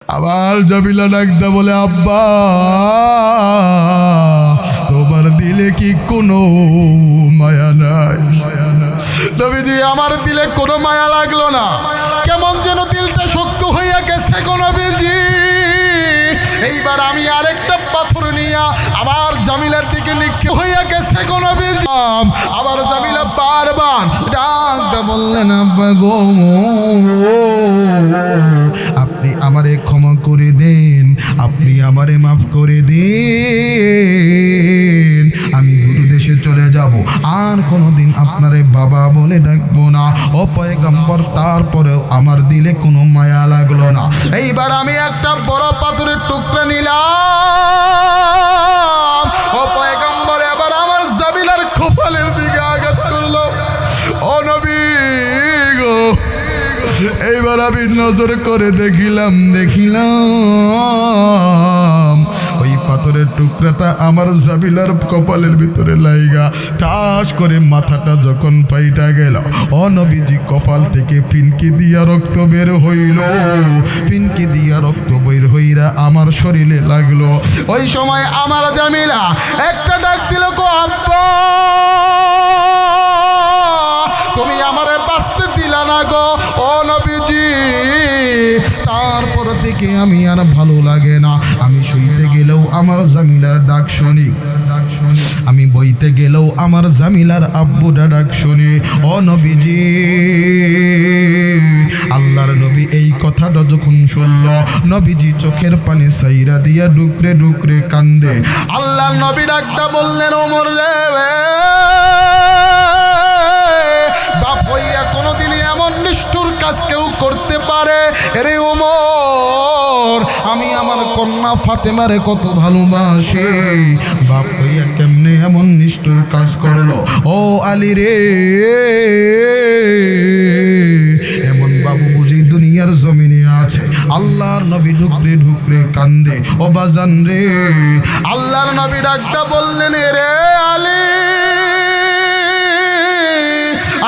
আবার জামিলা ডাকদা বলে, আব্বা তোমার দিলে কি কোনো মায়া নাই? নবীজি, আমার দিলে কোনো মায়া লাগলো না, কেমন যেন দিলটা শক্ত হইয়া গেছে গো নবীজি। এইবার আমি আরেকটা পাথর নিয়া আবার জামিলার দিকে নিক্ষেপ হইয়া গেছে গো নবীজি। আবার জামিলা বারবার ডাকদা বললেন, আব্বা গো আপনি আমারে ক্ষমা করে দেন, আপনি আমারে মাফ করে দেন, আমি দূর দেশে চলে যাব, আর কোনোদিন আপনারে বাবা বলে ডাকবো না। ও পয়গম্বর, তারপরেও আমার দিলে কোনো মায়া লাগলো না। এইবার আমি একটা বড় পাথরের টুকরা নিলাম, ও পয়গম্বর এবার আমার জামিলার কপালের দিকে আঘাত করলো। ও নবী গো, এইবার আমি নজর করে দেখিলাম ওই পাথরের টুকরাটা আমার জামিলার কপালের ভিতরে লাইগা ঠাস করে মাথাটা যখন পাইটা গেল, ও নবীজি কপাল থেকে ফিনকি দিয়া রক্ত বের হইল, ফিনকি দিয়া রক্ত বের হইরা আমার শরীরে লাগলো। ওই সময় আমার জামিলা একটা ডাক দিল, গো আব্বা তুমি আমারে বাঁচতে দিলা না গো। ও নবীজি, তারপর থেকে আমি আর ভালো লাগে না, আমি শুইতে গেলেও আমার জামিলার ডাক শুনি, আমি বইতে গেলেও আমার জামিলার আব্বুরা ডাক শুনি। ও নবীজি, আল্লাহর নবী এই কথাটা যখন শুনল, নবীজি চোখের পানি সাইরা দিয়া ডুকরে ডুকরে কান্দে। আল্লাহর নবী ডাকটা বললেন, ওমর রে, বাপ হইয়া কোনোদিনই এমন নিষ্ঠুর কাজ কেউ করতে পারে? রে ওমর, আমি আমার কন্যা ফাতেমারে কত ভালোবাসি, বাপ হইয়া কেমনে এমন নিষ্ঠুর কাজ করলো? ও আলী রে, এমন বাবু বুঝি দুনিয়ার জমিনে আছে? আল্লাহর নবী ঢুকরে ঢুকরে কান্দে। ও বাজান রে, আল্লাহর নবী ডাকটা বললেন, রে আলী,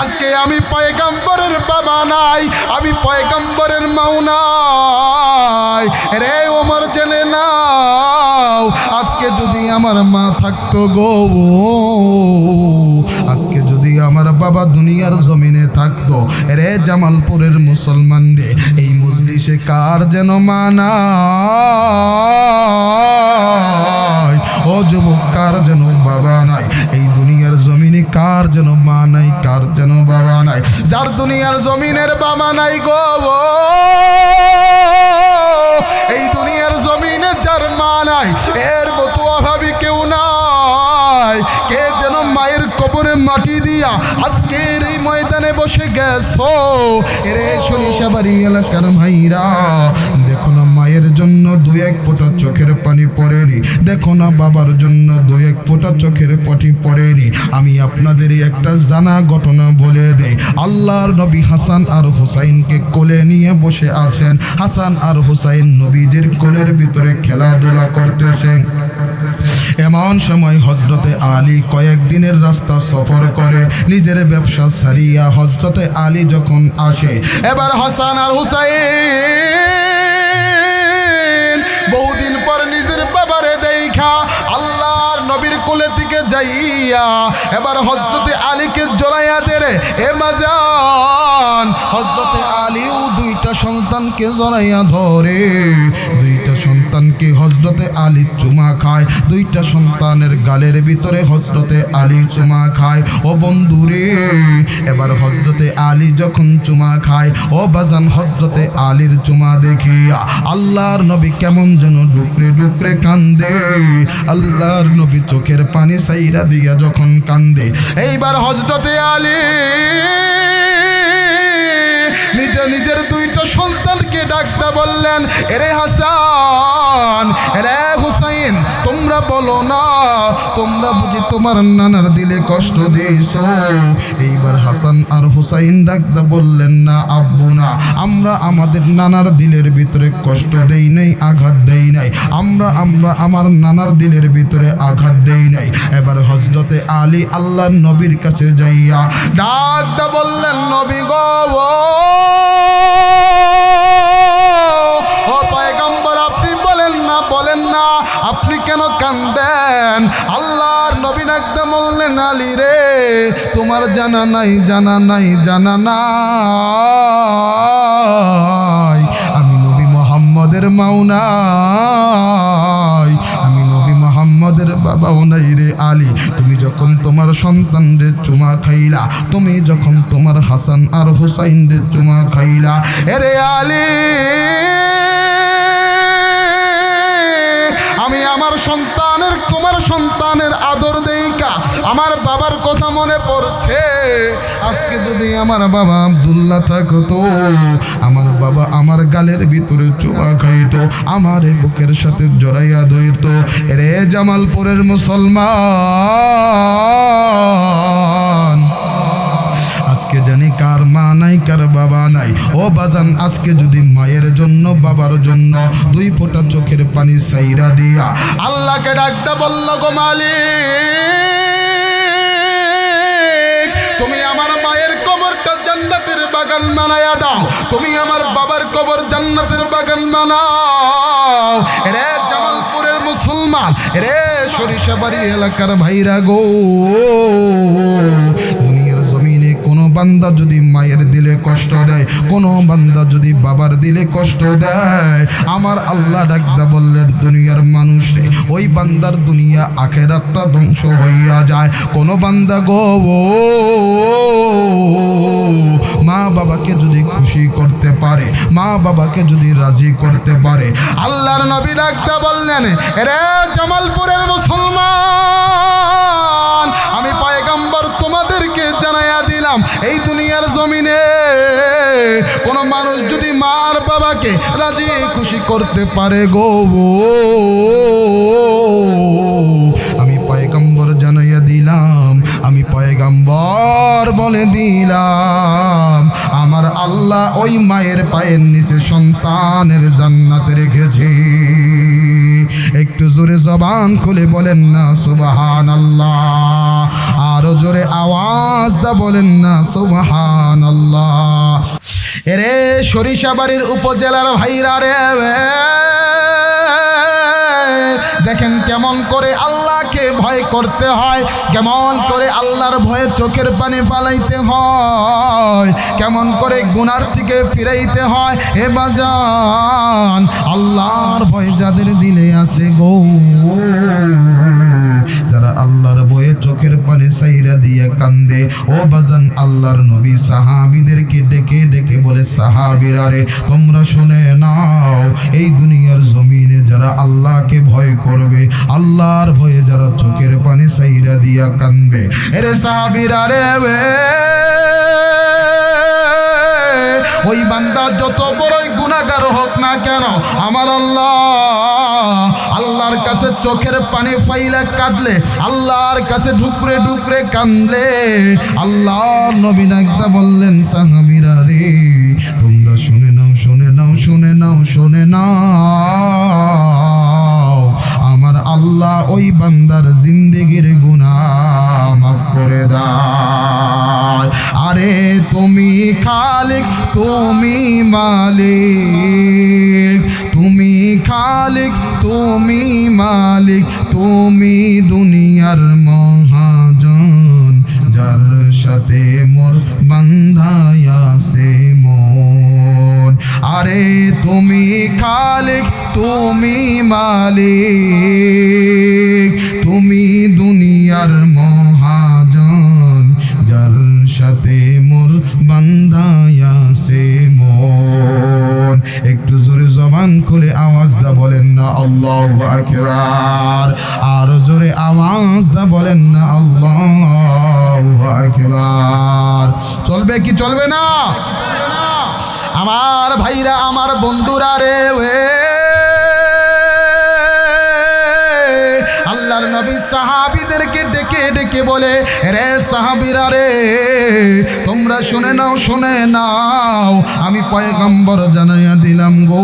আজকে আমি পয়গম্বরের বাবা নাই, আমি পয়গম্বরের মাও নাই। রে ওমর, জেনে নাও, আজকে যদি আমার মা থাকতো গো, আজকে যদি আমার বাবা দুনিয়ার জমিনে থাকতো, রে জামালপুরের মুসলমান রে, এই মজলিসে কার যেন মা নাই? ও যুবক, কার যেন বাবা নাই? এই দুনিয়ার জমিনে কার যেন মা নাই, কার যেন বাবা নাই? যার দুনিয়ার জমিনের বাবা নাই গো, এই দুনিয়ার জমিনে যার মা নাই, এর মতো অভাবী কেউ নাই। কে যেন মায়ের কবরে মাটি দিয়া আজকের এই ময়দানে বসে গেছো? এরে সরিষাবাড়ি এলাকার ভাইরা, দেখো না মায়ের জন্য দু এক ফোঁটা চোখের পানি পড়েনি, দেখো না বাবার জন্য দু এক ফোঁটা চোখের পানি পড়েনি। আমি আপনাদের একটা জানা ঘটনা বলে দেই। আল্লাহর নবী হাসান আর হুসাইনকে কোলে নিয়ে বসে আছেন। হাসান আর হুসাইন নবীজির কোলের ভিতরে খেলাধুলা করতেছেন। এমন সময় হযরতে আলী কয়েকদিনের রাস্তা সফর করে নিজের ব্যবসা ছাড়িয়া হযরতে আলী যখন আসে, এবার হাসান আর হুসাইন বহুদিন পর নিজের বাবারে দেখা আল্লাহর নবীর কোলে থেকে যাইয়া এবার হযরতে আলীকে জড়াইয়া দেরে। এ মাজান, হযরতে আলীও দুইটা সন্তানকে জড়াইয়া ধরে, দুইটা সন্তানকে হযরতে আলী চুমা খায়, দুইটা সন্তানের গালের ভিতরে হযরতে আলী চুমা খায়। ও বন্ধুরে, এবার হযরতে আলী যখন চুমা খায়, ও বাজান, হযরতে আলীর চুমা দেখিয়া আল্লাহর নবী কেমন যেন ডুকরে ডুকরে কান্দে। আল্লাহর নবী চোখের পানি সাইরা দিয়া যখন কান্দে, এইবার হযরতে আলী নিজের দুইটা সন্তানকে ডাকতে বললেন, এরে হাসান, এরে হুসাইন, তোমরা বলো না, তোমরা বুঝি তোমার নানার দিলে কষ্ট দিয়েছ? এইবার হাসান আর হুসাইন ডাকতে বললেন, না আব্বু না, আমরা আমাদের নানার দিলের ভিতরে কষ্ট দেই নাই, আঘাত দেই নাই, আমরা আমার নানার দিলের ভিতরে আঘাত দেই নাই। এবার হযরতে আলী আল্লাহর নবীর কাছে যাইয়া ডাকতে বললেন, নবী গো, ও পয়গম্বর না, আপনি কেন কান্দেন? আল্লাহর নবী একদম বললেন, আলী রে, তোমার জানা নাই, জানা নাই, জানা নাই, আমি নবী মুহাম্মদের মাও নাই, আমি নবী মুহাম্মদের বাবাও নাই রে আলী। তুমি যখন তোমার সন্তানরে চুমা খাইলা, তুমি যখন তোমার হাসান আর হুসাইন রে চুমা খাইলা, এরে আলী, আমি আমার সন্তানের, তোমার সন্তানের আদর দেইকা আমার বাবার কথা মনে পড়ছে। আজকে যদি আমার বাবা আব্দুল্লাহ থাকতো, আমার বাবা আমার গালের ভিতরে চুমা খাইতো, আমার বুকের সাথে জড়াইয়া ধরত। রে জামালপুরের মুসলমান, আজকে জানি কার মা নাই, কার বাবা নাই। ও বাজান, আজকে যদি মায়ের জন্য, বাবার জন্য দুই ফোঁটা চোখের পানি সাইরা দিয়া আল্লাহকে ডাকতে বলল, গো মালিক, তুমি আমার মায়ের কবরটা জান্নাতের বাগান বানায়া দাও, তুমি আমার বাবার কবর জান্নাতের বাগান বানাও। রে জামালপুরের মুসলমান, রে সরিষাবাড়ি এলাকার ভাইরা গো, কোনো বান্দা যদি মায়ের দিলে কষ্ট দেয়, কোনো বান্দা যদি বাবার দিলে কষ্ট দেয়, আমার আল্লাহ ডাকদা বললেন, দুনিয়ার মানুষ ওই বান্দার দুনিয়া আখেরাতটা ধ্বংস হইয়া যায়। কোনো বান্দা গো মা বাবাকে যদি খুশি করতে পারে, মা বাবাকে যদি রাজি করতে পারে, আল্লাহর নবী ডাকদা বললেন, রে জামালপুরের মুসলমান, আমি পয়গম্বর তোমাদেরকে জানাইয়া দিলাম, এই দুনিয়ার জমিনে কোন মানুষ যদি মার বাবাকে রাজি খুশি করতে পারে গো, আমি পয়গম্বর জানাইয়া দিলাম, আমি পয়গম্বর বলে দিলাম, আমার আল্লাহ ওই মায়ের পায়ের নিচে সন্তানের জান্নাত রেখেছে। একটু জোরে জবান খুলে বলেন না সুবহানাল্লাহ, আরো জোরে আওয়াজ দা বলেন না সুবহানাল্লাহ। এরে সরিষাবাড়ির উপজেলার ভাইরা রে, দেখেন কেমন করে আল্লাহকে ভয় করতে হয়, কেমন করে আল্লাহর ভয়ে চোখের পানি ফালাইতে হয়, কেমন করে গুনার থেকে ফিরাইতে হয়। এ বাজান, আল্লাহর ভয় যাদের দিলে আছে গো, যারা আল্লাহর ভয়ে চোখের পানি সাইরা দিয়ে কান্দে, ও বাজান, আল্লাহর নবী সাহাবীদেরকে ডেকে ডেকে বলে, সাহাবীরা রে, তোমরা শুনে নাও, এই দুনিয়ার জমিনে যারা আল্লাহকে ভয় করবে, আল্লাহর ভয়ে যারা চোখের পানি সাইরা দিয়া কান্দবে, এরে সাহাবীরা রে, ওই বান্দা যত বড়ই গুনাহগার হোক না কেন, আমার আল্লাহ, আল্লাহর কাছে চোখের পানি ফাইলা কাঁদলে, আল্লাহর কাছে ঢুকরে ঢুকরে কান্দলে, আল্লাহর নবী নাকদা বললেন, সাহাবীরা রে, তোমরা শুনে নাও, শুনে নাও, শুনে নাও, শুনে নাও, আমার আল্লাহ ওই বান্দার জিন্দেগির গুনাহ মাফ করে দেয়। আরে তুমি খালিক, তুমি মালিক, তুমি খালিক, তুমি মালিক, তুমি দুনিয়ার মহাজন, যার সাথে মোর বান্ধায় আছে মন। আরে তুমি খালিক, তুমি মালিক, তুমি দুনিয়ার মহাজন, যার সাথে মোর বান্ধায় আছে মন। একটু জোরে জবান খুলে আওয়াজ দা বলেন না আল্লাহু আকবার, আরো জোরে আওয়াজ দা বলেন না আল্লাহু আকবার। চলবে কি চলবে না? আমার ভাইরা, আমার বন্ধুরা রে, আল্লাহর নবী সাহাবীদেরকে ডেকে ডেকে বলে, রে সাহাবীরা রে, তোমরা শুনে নাও, শুনে নাও, আমি পয়গম্বর জানাইয়া দিলাম গো,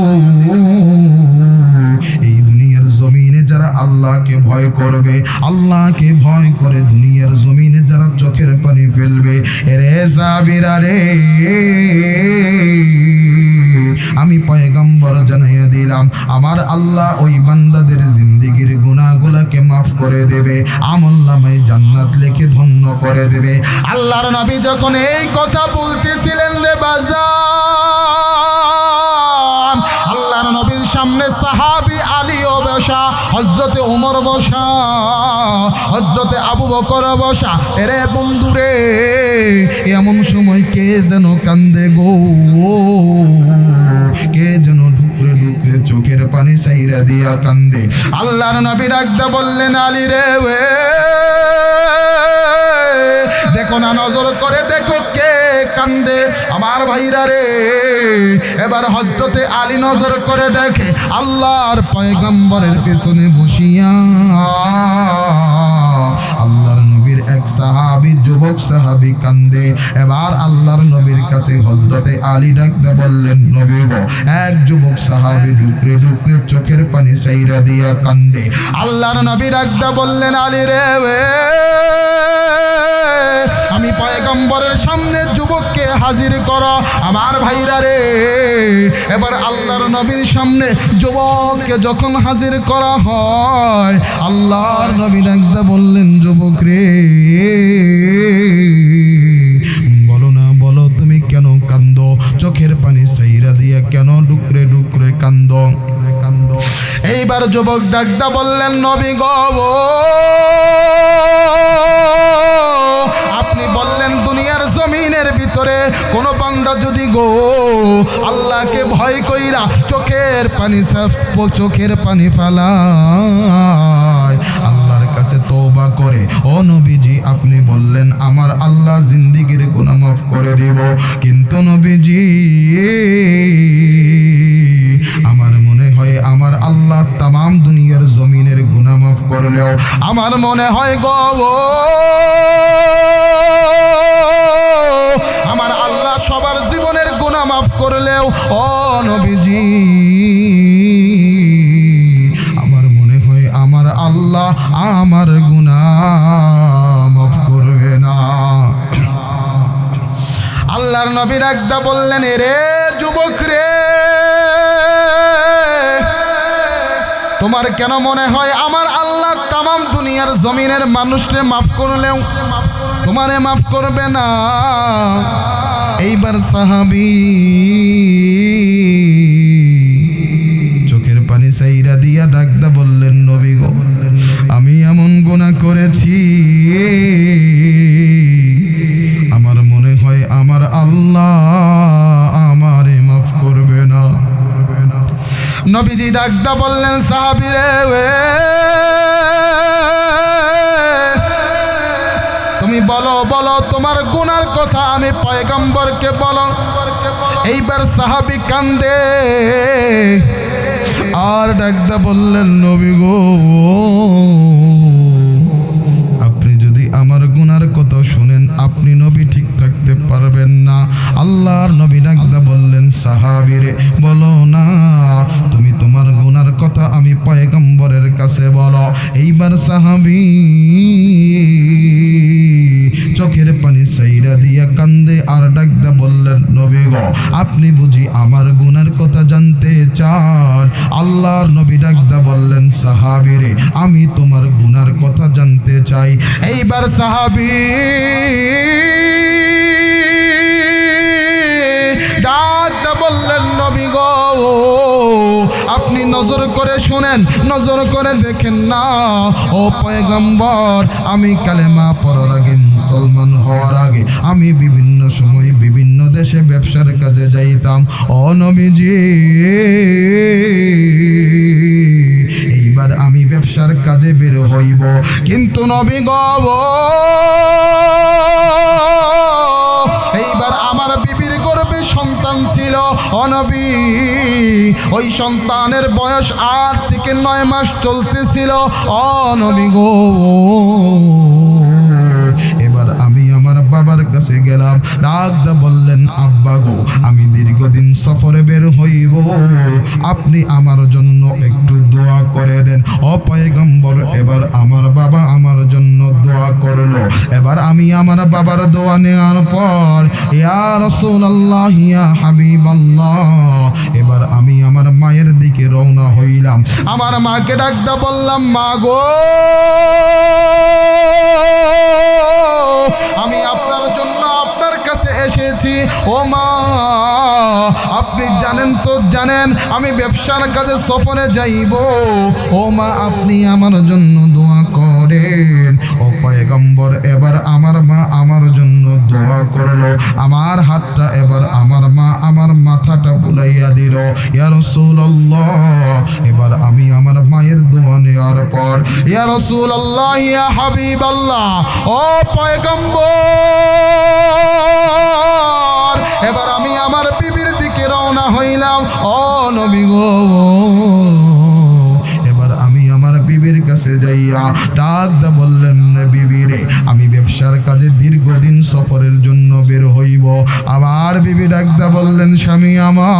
এই দুনিয়ার জমিনে যারা আল্লাহকে ভয় করবে, আল্লাহকে ভয় করে দুনিয়ার জমিনে যারা চোখের পানি ফেলবে, রে সাহাবীরা রে, আমি পয়গম্বর জানাইয়া দিলাম দিলাম, আমার আল্লাহ ওই বান্দাদের জিন্দেগির গুনাহগুলোকে মাফ করে দেবে, আমলনামায় জান্নাত লিখে ধন্য করে দেবে। আল্লাহর নবী যখন এই কথা বলতেছিলেন রে বাজার, আল্লাহর নবীর সামনে সাহাবী আলীও বসা, হযরতে ওমর বসা, হযরতে আবু বকর বসা। এরে বন্ধুরে, এমন সময় কে যেন কান্দে গো, কে যেন ঢুকরে ঢুকরে চোখের পানি সাইরা দিয়া কান্দে। আল্লাহর নবী ডাকতে বললেন, আলী রে দেখো না, নজর করে দেখো কে কান্দে, আমার ভাইরা রে। এবার হযরতে আলী নজর করে দেখে আল্লাহর পয়গম্বরের পেছনে বসিয়া আল্লাহর নবীর এক সাহাবী, যুবক সাহাবী কান্দে। এবার আল্লাহর নবীর কাছে হযরতে আলী ডাকতে বললেন, নবী গো, এক যুবক সাহাবী ডুকরে ডুকরে চোখের পানি সাইরা দিয়া কান্দে। আল্লাহর নবী ডাকতে বললেন, আলী রে আমি পয়গম্বরের সামনে যুবককে হাজির করো, আমার ভাইরা রে। এবার আল্লাহর নবীর সামনে যুবককে যখন হাজির করা হয়, আল্লাহর নবী ডাকতে বললেন, যুবক রে বলো না, বলো তুমি কেন কান্দো, চোখের পানি সাইরা দিয়া কেন ডুকরে ডুকরে কান্দো। এইবার যুবক ডাকতে বললেন, নবী গো, আপনি বললেন দুনিয়ার জমিনের ভিতরে কোন বান্দা যদি গো আল্লাহকে ভয় কইরা চোখের পানি ফেলায়, আল্লাহর কাছে তওবা করে, ও নবীজি আপনি বললেন আমার আল্লাহ জিন্দেগির গুনাহ মাফ করে দিব। কিন্তু নবীজি, আমার মনে হয় আমার আল্লাহ তামাম দুনিয়ার জমিনের গুনাহ মাফ করলেও আমার মনে হয় গো আমার আল্লাহ সবার জীবনের গুনাহ মাফ করলেও ও নবীজি আমার মনে হয় আমার আল্লাহ আমার গুনাহ মাফ করবে না। আল্লাহর নবী ডাকদা বললেন, রে যুবক রে, তোমার কেন মনে হয় আমার আল্লাহ তামাম দুনিয়ার জমিনের মানুষকে মাফ করলেও তোমারে মাফ করবে না? এইবার সাহাবী চোখের পানি সাইরা দিয়া ডাকদা বললেন, নবী গো, আমি এমন গুনাহ করেছি আমার মনে হয় আমার আল্লাহ আমারে মাফ করবে না। নবীজি ডাকদা বললেন, সাহাবী রে তুমি বলো বলো তোমার গুনার কথা আমি পয়গম্বরকে বলো। এইবার সাহাবী কান্দে আর ডাকদা বললেন, নবী গো, আপনি যদি আমার গুনার কথা শুনেন আপনি নবী ঠিক থাকতে পারবেন না। আল্লাহর নবী ডাকদা বললেন, সাহাবী রে বলো না, তুমি তোমার গুনার কথা আমি পয়গম্বরের কাছে বলো। এইবার সাহাবী চোখের পানি সাইরা দিয়া কান্দে আর ডাকদা বললেন, নবী গো, আপনি বুঝি আমার গুনার কথা জানতে চান? আল্লাহর নবী ডাকদা বললেন, সাহাবী রে আমি তোমার গুনার কথা জানতে চাই। এইবার সাহাবী ডাকদা বললেন, নবী গো, আপনি নজর করে শুনেন, নজর করে দেখেন না। ও পয়গম্বর, আমি কালেমা পড়ার আগে, মুসলমান হওয়ার আগে আমি বিভিন্ন সময় বিভিন্ন দেশে ব্যবসার কাজে যাইতাম। ও নবীজি, এইবার আমি ব্যবসার কাজে বের হইব, কিন্তু নবী গো, এইবার আমার বিবির গর্ভে সন্তান ছিল। ও নবী, ওই সন্তানের বয়স 8 থেকে 9 মাস চলতেছিল। ও নবী গো, এবার আমি আমার বাবার কাছে গেলাম, ডাকদা বললেন, আব্বা গো, আমি দীর্ঘদিন সফরে বের হইব, আপনি আমার জন্য একটু দোয়া করে দেন। ও পয়গম্বর, এবার আমার বাবা আমার জন্য দোয়া করলো। এবার আমি আমার বাবার দোয়া নেওয়ার পর, ইয়া রাসূলুল্লাহ, ইয়া হাবিবাল্লাহ, এবার আমি আমার মায়ের দিকে রওনা হইলাম। আমার মাকে ডাকতে বললাম, মা গো, আমি আপনার জন্য আপনার কাছে এসেছি। ও মা, আপনি জানেন তো জানেন আমি ব্যবসার কাজে সফরে যাইব। ও মা, আপনি আমার জন্য দোয়া করেন। ও পয়গম্বর, এবার আমার মা আমার জন্য দোয়া করলো। আমার হাতটা এবার আমার মা আমার মাথাটা বুলাইয়া দিল। ইয়া রাসূলুল্লাহ, এবার আমি আমার মায়ের দোয়া নেওয়ার পর, ইয়া রাসূলুল্লাহ, ইয়া হাবিবাল্লাহ, ও পয়গম্বর, এবার আমি আমার বিবির দিকে রওনা হইলাম। ও নবী গো, এবার আমি আমার বিবির কাছে যাইয়া ডাক দা বললেন, বিবি রে, আমি ব্যবসার কাজে দীর্ঘদিন সফরের জন্য বের হইব। আমার বিবি ডাক দা বললেন, স্বামী আমার,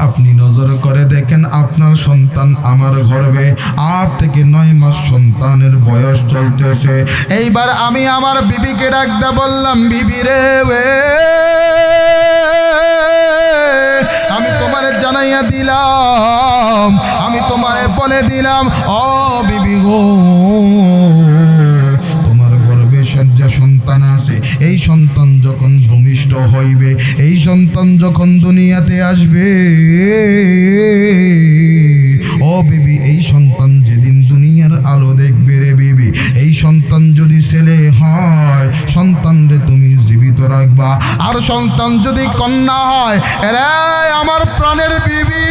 আপনি নজর করে দেখেন আপনার সন্তান আমার গর্ভে 8 থেকে 9 মাস সন্তানের বয়স চলতেছে। এইবার আমি আমার বিবিকে ডাকতে বললাম, বিবি রে, আমি তোমারে জানাইয়া দিলাম, আমি তোমারে বলে দিলাম, ও বিবি গো, সজ্জা সন্তান আছে। এই সন্তান যখন ভূমিষ্ঠ হইবে, এই সন্তান যখন দুনিয়াতে আসবে, ও বিবি, এই সন্তান যেদিন দুনিয়ার আলো দেখবে রে বিবি, এই সন্তান যদি ছেলে হয়, সন্তান রে তুমি জীবিত রাখবা। আর সন্তান যদি কন্যা হয়, রে আমার প্রাণের বিবি,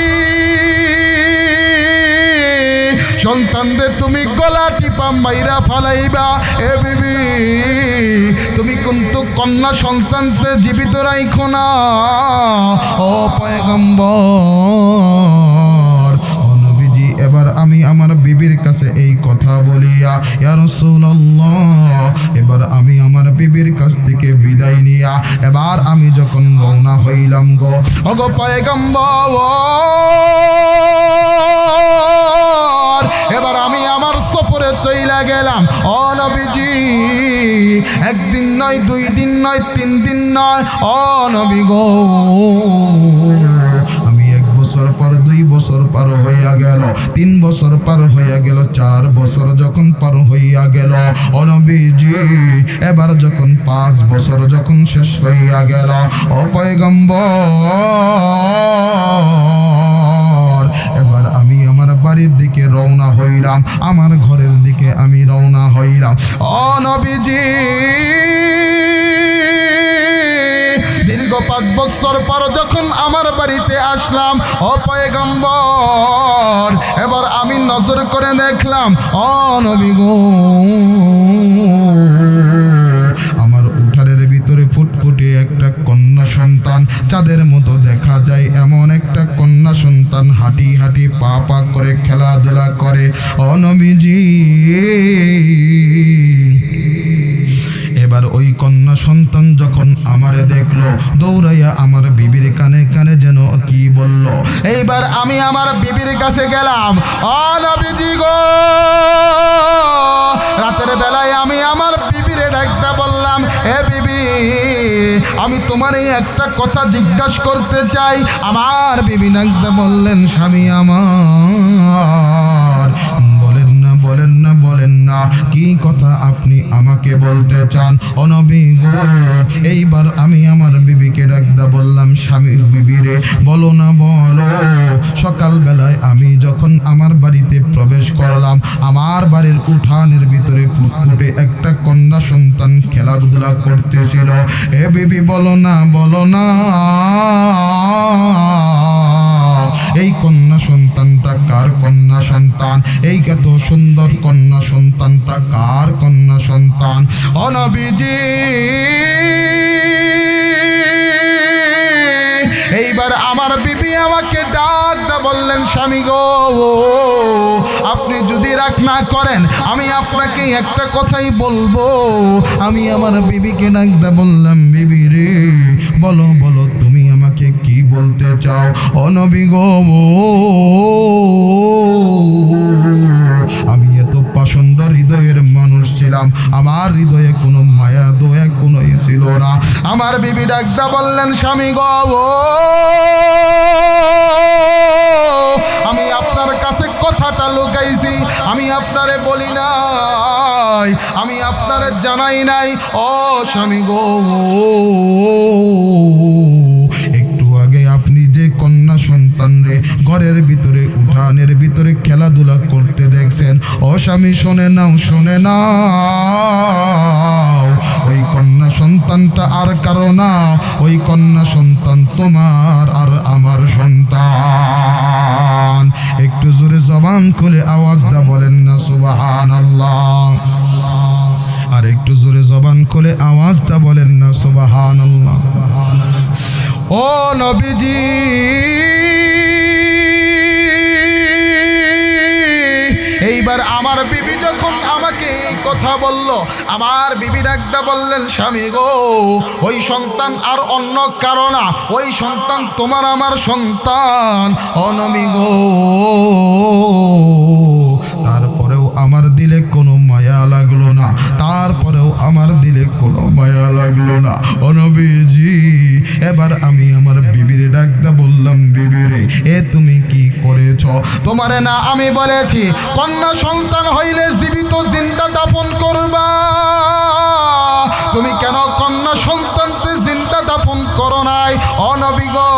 সন্তান রে তুমি গলা টিপা মাইরা ফালাইবা। এ বিবি, তুমি কিন্তু কন্যা সন্তানকে জীবিত রাখো না। ও পয়গম্বর, ও নবীজি, এবার আমি আমার বিবির কাছে এই কথা বলিয়া, ইয়া রাসূলুল্লাহ, এবার আমি আমার বিবির কাছ থেকে বিদায় নিয়া এবার আমি যখন রওনা হইলাম গো, ও গো পয়গম্বর, এবার আমি আমার সফরে চইলা গেলাম। ও নবীজি, একদিন নয়, 2 দিন নয়, 3 দিন নয়, ও নবী গো, আমি 1 বছর পর 2 বছর পার হইয়া গেল, 3 বছর পার হইয়া গেল, 4 বছর যখন পার হইয়া গেল, ও নবীজি, এবার যখন 5 বছর যখন শেষ হইয়া গেল, ও পয়গম্বর, এবার আমি আমার বাড়ির দিকে রওনা হইলাম, আমার ঘরের দিকে আমি রওনা হইলাম। ও নবীজি, দীর্ঘ 5 বছর পর যখন আমার বাড়িতে আসলাম, ও পয়গম্বর, এবার আমি নজর করে দেখলাম, ও নবী গো, আমার উঠানের ভিতরে ফুটফুটে একটা কন্যা সন্তান, চাঁদের মতো দেখা যায় এমন একটা কন্যা সন্তান হাঁটি হাঁটি পা পা করে খেলাধুলা করে। ও নবীজি, এবার ওই কন্যা সন্তান যখন আমারে দেখলো, দৌড়াইয়া আমার বিবির কানে কানে যেন কি বলল। এইবার আমি আমার বিবির কাছে গেলাম। ও নবীজি গো, রাতের বেলায় আমি আমার বিবিরে ডাকতে বললাম, হে বিবি, আমি তোমার এই একটা কথা জিজ্ঞাসা করতে চাই। আমার বিবি ডাকতে বললেন, স্বামী আমার, বলেন না, বলেন না, বলেন না, কি কথা আপনি আমাকে বলতে চান? ও নবী গো, এইবার আমি আমার বিবিকে ডাকতে বললাম, স্বামীর বিবি রে, বলো না, বলো। সকালবেলায় আমি যখন আমার বাড়িতে প্রবেশ করলাম, আমার বাড়ির উঠানের ভিতরে ফুটফুটে একটা কন্যা সন্তান খেলাধুলা করতেছিল। এ বিবি, বলো না, বলো না, এই কন্যা সন্তানটা কার কন্যা সন্তান? এই এত সুন্দর কন্যা সন্তানটা কার কন্যা সন্তান? ও নবীজি, এইবার আমার বিবি আমাকে ডাকতে বললেন, স্বামী গো, আপনি যদি রাগ না করেন আমি আপনাকে একটা কথাই বলবো। আমি আমার বিবিকে ডাকতে বললাম, বিবি রে, বলো বলো, তুমি আমাকে কি বলতে চাও? ও নবী গো, আমি এত পাষণ্ড হৃদয়ের মানুষ ছিলাম, আমার হৃদয়ে কোনো মায়া দয়া কোনোই ছিল না। আমার বিবি ডাকদা বললেন, স্বামী গো, আমি আপনার কাছে কথাটা লুকাইছি, আমি আপনারে বলি নাই, আমি আপনারে জানাই নাই। ও স্বামী গো, একটু আগে আপনি যে কন্যা সন্তান রে ঘরের ভিতরে উঠানের ভিতরে খেলাধুলা করতে দেখছেন, ও স্বামী শোনে নাও, শোনে নাও, ওই কন্যা সন্তানটা আর কারো না, ওই কন্যা সন্তান তোমার আর আমার সন্তান। একটু জোরে জবান খুলে আওয়াজ দা বলেন না সুবহানাল্লাহ। আর একটু জোরে জবান খুলে আওয়াজ দা বলেন না সুবহানাল্লাহ। ও নবীজি, এইবার আমার বিবি যখন আমাকে এই কথা বলল, আমার বিবি ডাকদা বললেন, স্বামী গো, ওই সন্তান আর অন্য কারো না, ওই সন্তান তোমার আমার সন্তান। ও নবী গো, তারপরেও আমার দিলে কোনো মায়া লাগলো না, তারপরেও আমার দিলে কোনো মায়া লাগলো না। ও নবীজি, এবার আমি আমার বিবির ডাকদা বললাম, বিবিরে এ তুমি কি করেছ? তোমারে না আমি বলেছি কন্যা সন্তান হইলে জীবিত জিন্দা দাফন করবা, তুমি কেন কন্যা সন্তানকে জিন্দা দাফন করো নাই? ও নবী গো,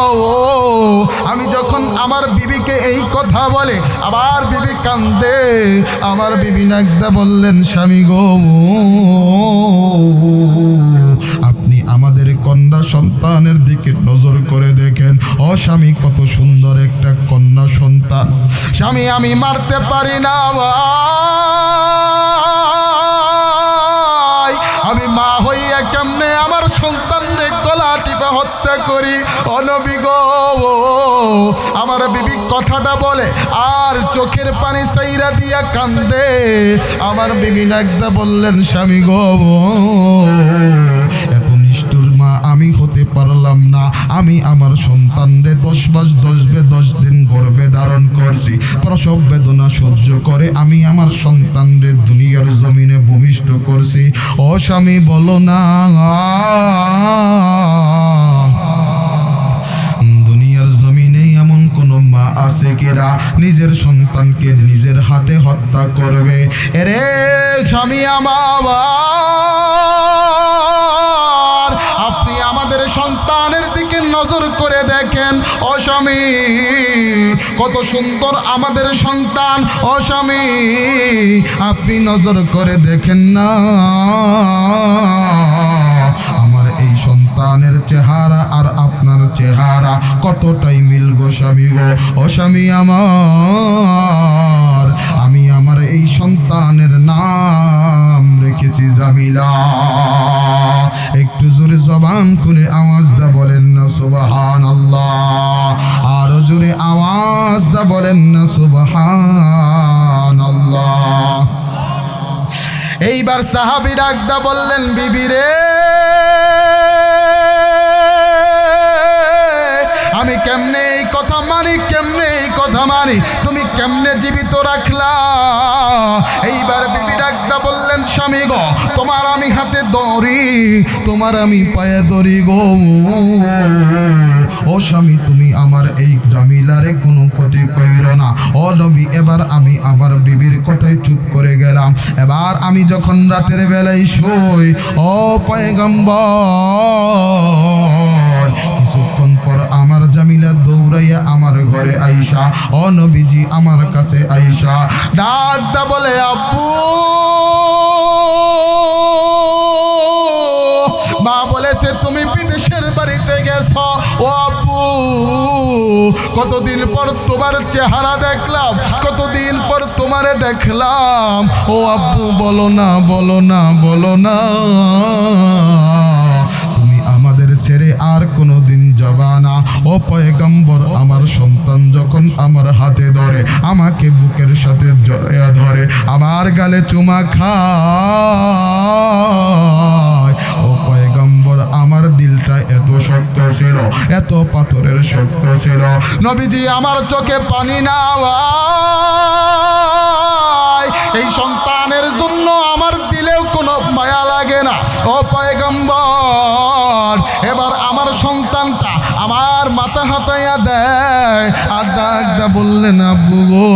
আমি যখন আমার বিবিকে এই কথা বলে আবার বিবি কান্দে, আমার বিবি ডাকদা বললেন, স্বামী গো, আপনি আমাদের কন্যা সন্তানের দিকে নজর করে দেখেন। ও স্বামী, কত সুন্দর একটা কন্যা সন্তান। স্বামী, আমি মারতে পারি না, আমি মা হইয়া কেমনে আমার সন্তানরে গলা টিপে হত্যা করি? ও নবী গো, আমার বিবি কথাটা বলে আর চোখের পানি সাইরা দিয়া কান্দে। আমার বিবি ডাকদা বললেন, স্বামী গো, এত নিষ্ঠুর মা আমি হতে পারলাম না। আমি আমার সন্তানরে 10 মাস 10 দিন গর্ভে ধারণ করছি, প্রসব বেদনা সহ্য করে আমি আমার সন্তানরে দুনিয়ার জমিনে ভূমিষ্ঠ করছি। ও স্বামী, বলো না, দুনিয়ার জমিনে এমন কোন মা আছে কিনা নিজের সন্তানকে নিজের হাতে হত্যা করবে? এরে স্বামী আমার, আপনি আমাদের সন্তানের দিকে নজর করে দেখেন। ও স্বামী, কত সুন্দর আমাদের সন্তান। ও স্বামী, আপনি নজর করে দেখেন না, আমার এই সন্তানের চেহারা আর আপনার চেহারা কতটাই মিল গো স্বামী গো। ও স্বামী আমার, আমি আমার এই সন্তানের নাম রেখেছি জামিলা। একটু জোরে জবান খুলে আওয়াজ দা বলেন না সুবহানাল্লাহ। আরো জোরে আওয়াজ দা বলেন না সুবহানাল্লাহ। এইবার সাহাবী ডাকদা বললেন, বিবি রে, আমি কেমনে এই কথা মানি, কেমনে এই কথা মানি, তুমি কেমনে জীবিত রাখলা? এইবার বিবি ডাকদা বললেন, স্বামী গো, তোমার আমি হাতে ধরি, তোমার আমি পায়ে ধরি গো। ও স্বামী, তুমি আমার এই জামিলারে কোনো ক্ষতি কইরো না। ও নবী, এবার আমি আমার বিবির কথায় চুপ করে গেলাম। এবার আমি যখন রাতের বেলায় শুই, ও পয়গম্বর, কিছুক্ষণ পর আমার জামিলা দৌড়াইয়া আমার ঘরে আইসা, ও নবীজি আমার কাছে আইসা ডাকদা বলে, আব্বু, মা বলেছে তুমি বিদেশের বাড়িতে গেছো। ও আব্বু, কতদিন পর তোমার চেহারা দেখলাম, কতদিন পর তোমারে দেখলাম। ও আব্বু, বলো না, বলো না, বলো না, তুমি আমাদের ছেড়ে আর কোনোদিন যাবা না। ও পয়গম্বর, আমার সন্তান যখন আমার হাতে ধরে, আমাকে বুকের সাথে জড়াইয়া ধরে, আমার গালে চুমা খায়, ও পয়গম্বর, আমার দিলটা এত শক্ত ছিল, এত পাথরের শক্ত ছিল, নবীজি আমার চোখে পানি না সেই সন্তানের জন্য আমার দিলেও কোনো মায়া লাগে না। ও পয়গম্বর, এবার আমার সন্তানটা আমার মাথা হাতাইয়া দেয় আর ডাকটা বললেন, আব্বু গো,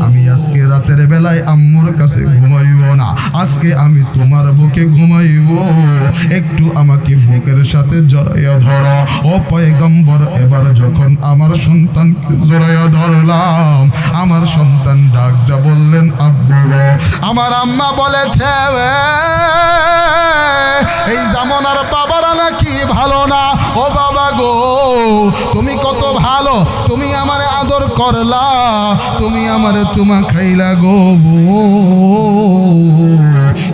আমি আজকে রাতের বেলায় আম্মুর কাছে ঘুমাইব না, আজকে আমি তোমার বুকে ঘুমাইব, একটু আমাকে বুকের সাথে জড়াইয়া ধরো। ও পয়গম্বর, এবার যখন আমার সন্তানকে জড়াইয়া ধরলাম, আমার সন্তান ডাকটা বললেন, আব্বু গো, আমার আম্মা বলেছে এই জামানার বাবারা নাকি ভালো না। ও বাবা গো, তুমি কত ভালো, তুমি আমার আদর করলা, তুমি আমার চুমা খাইলা গো,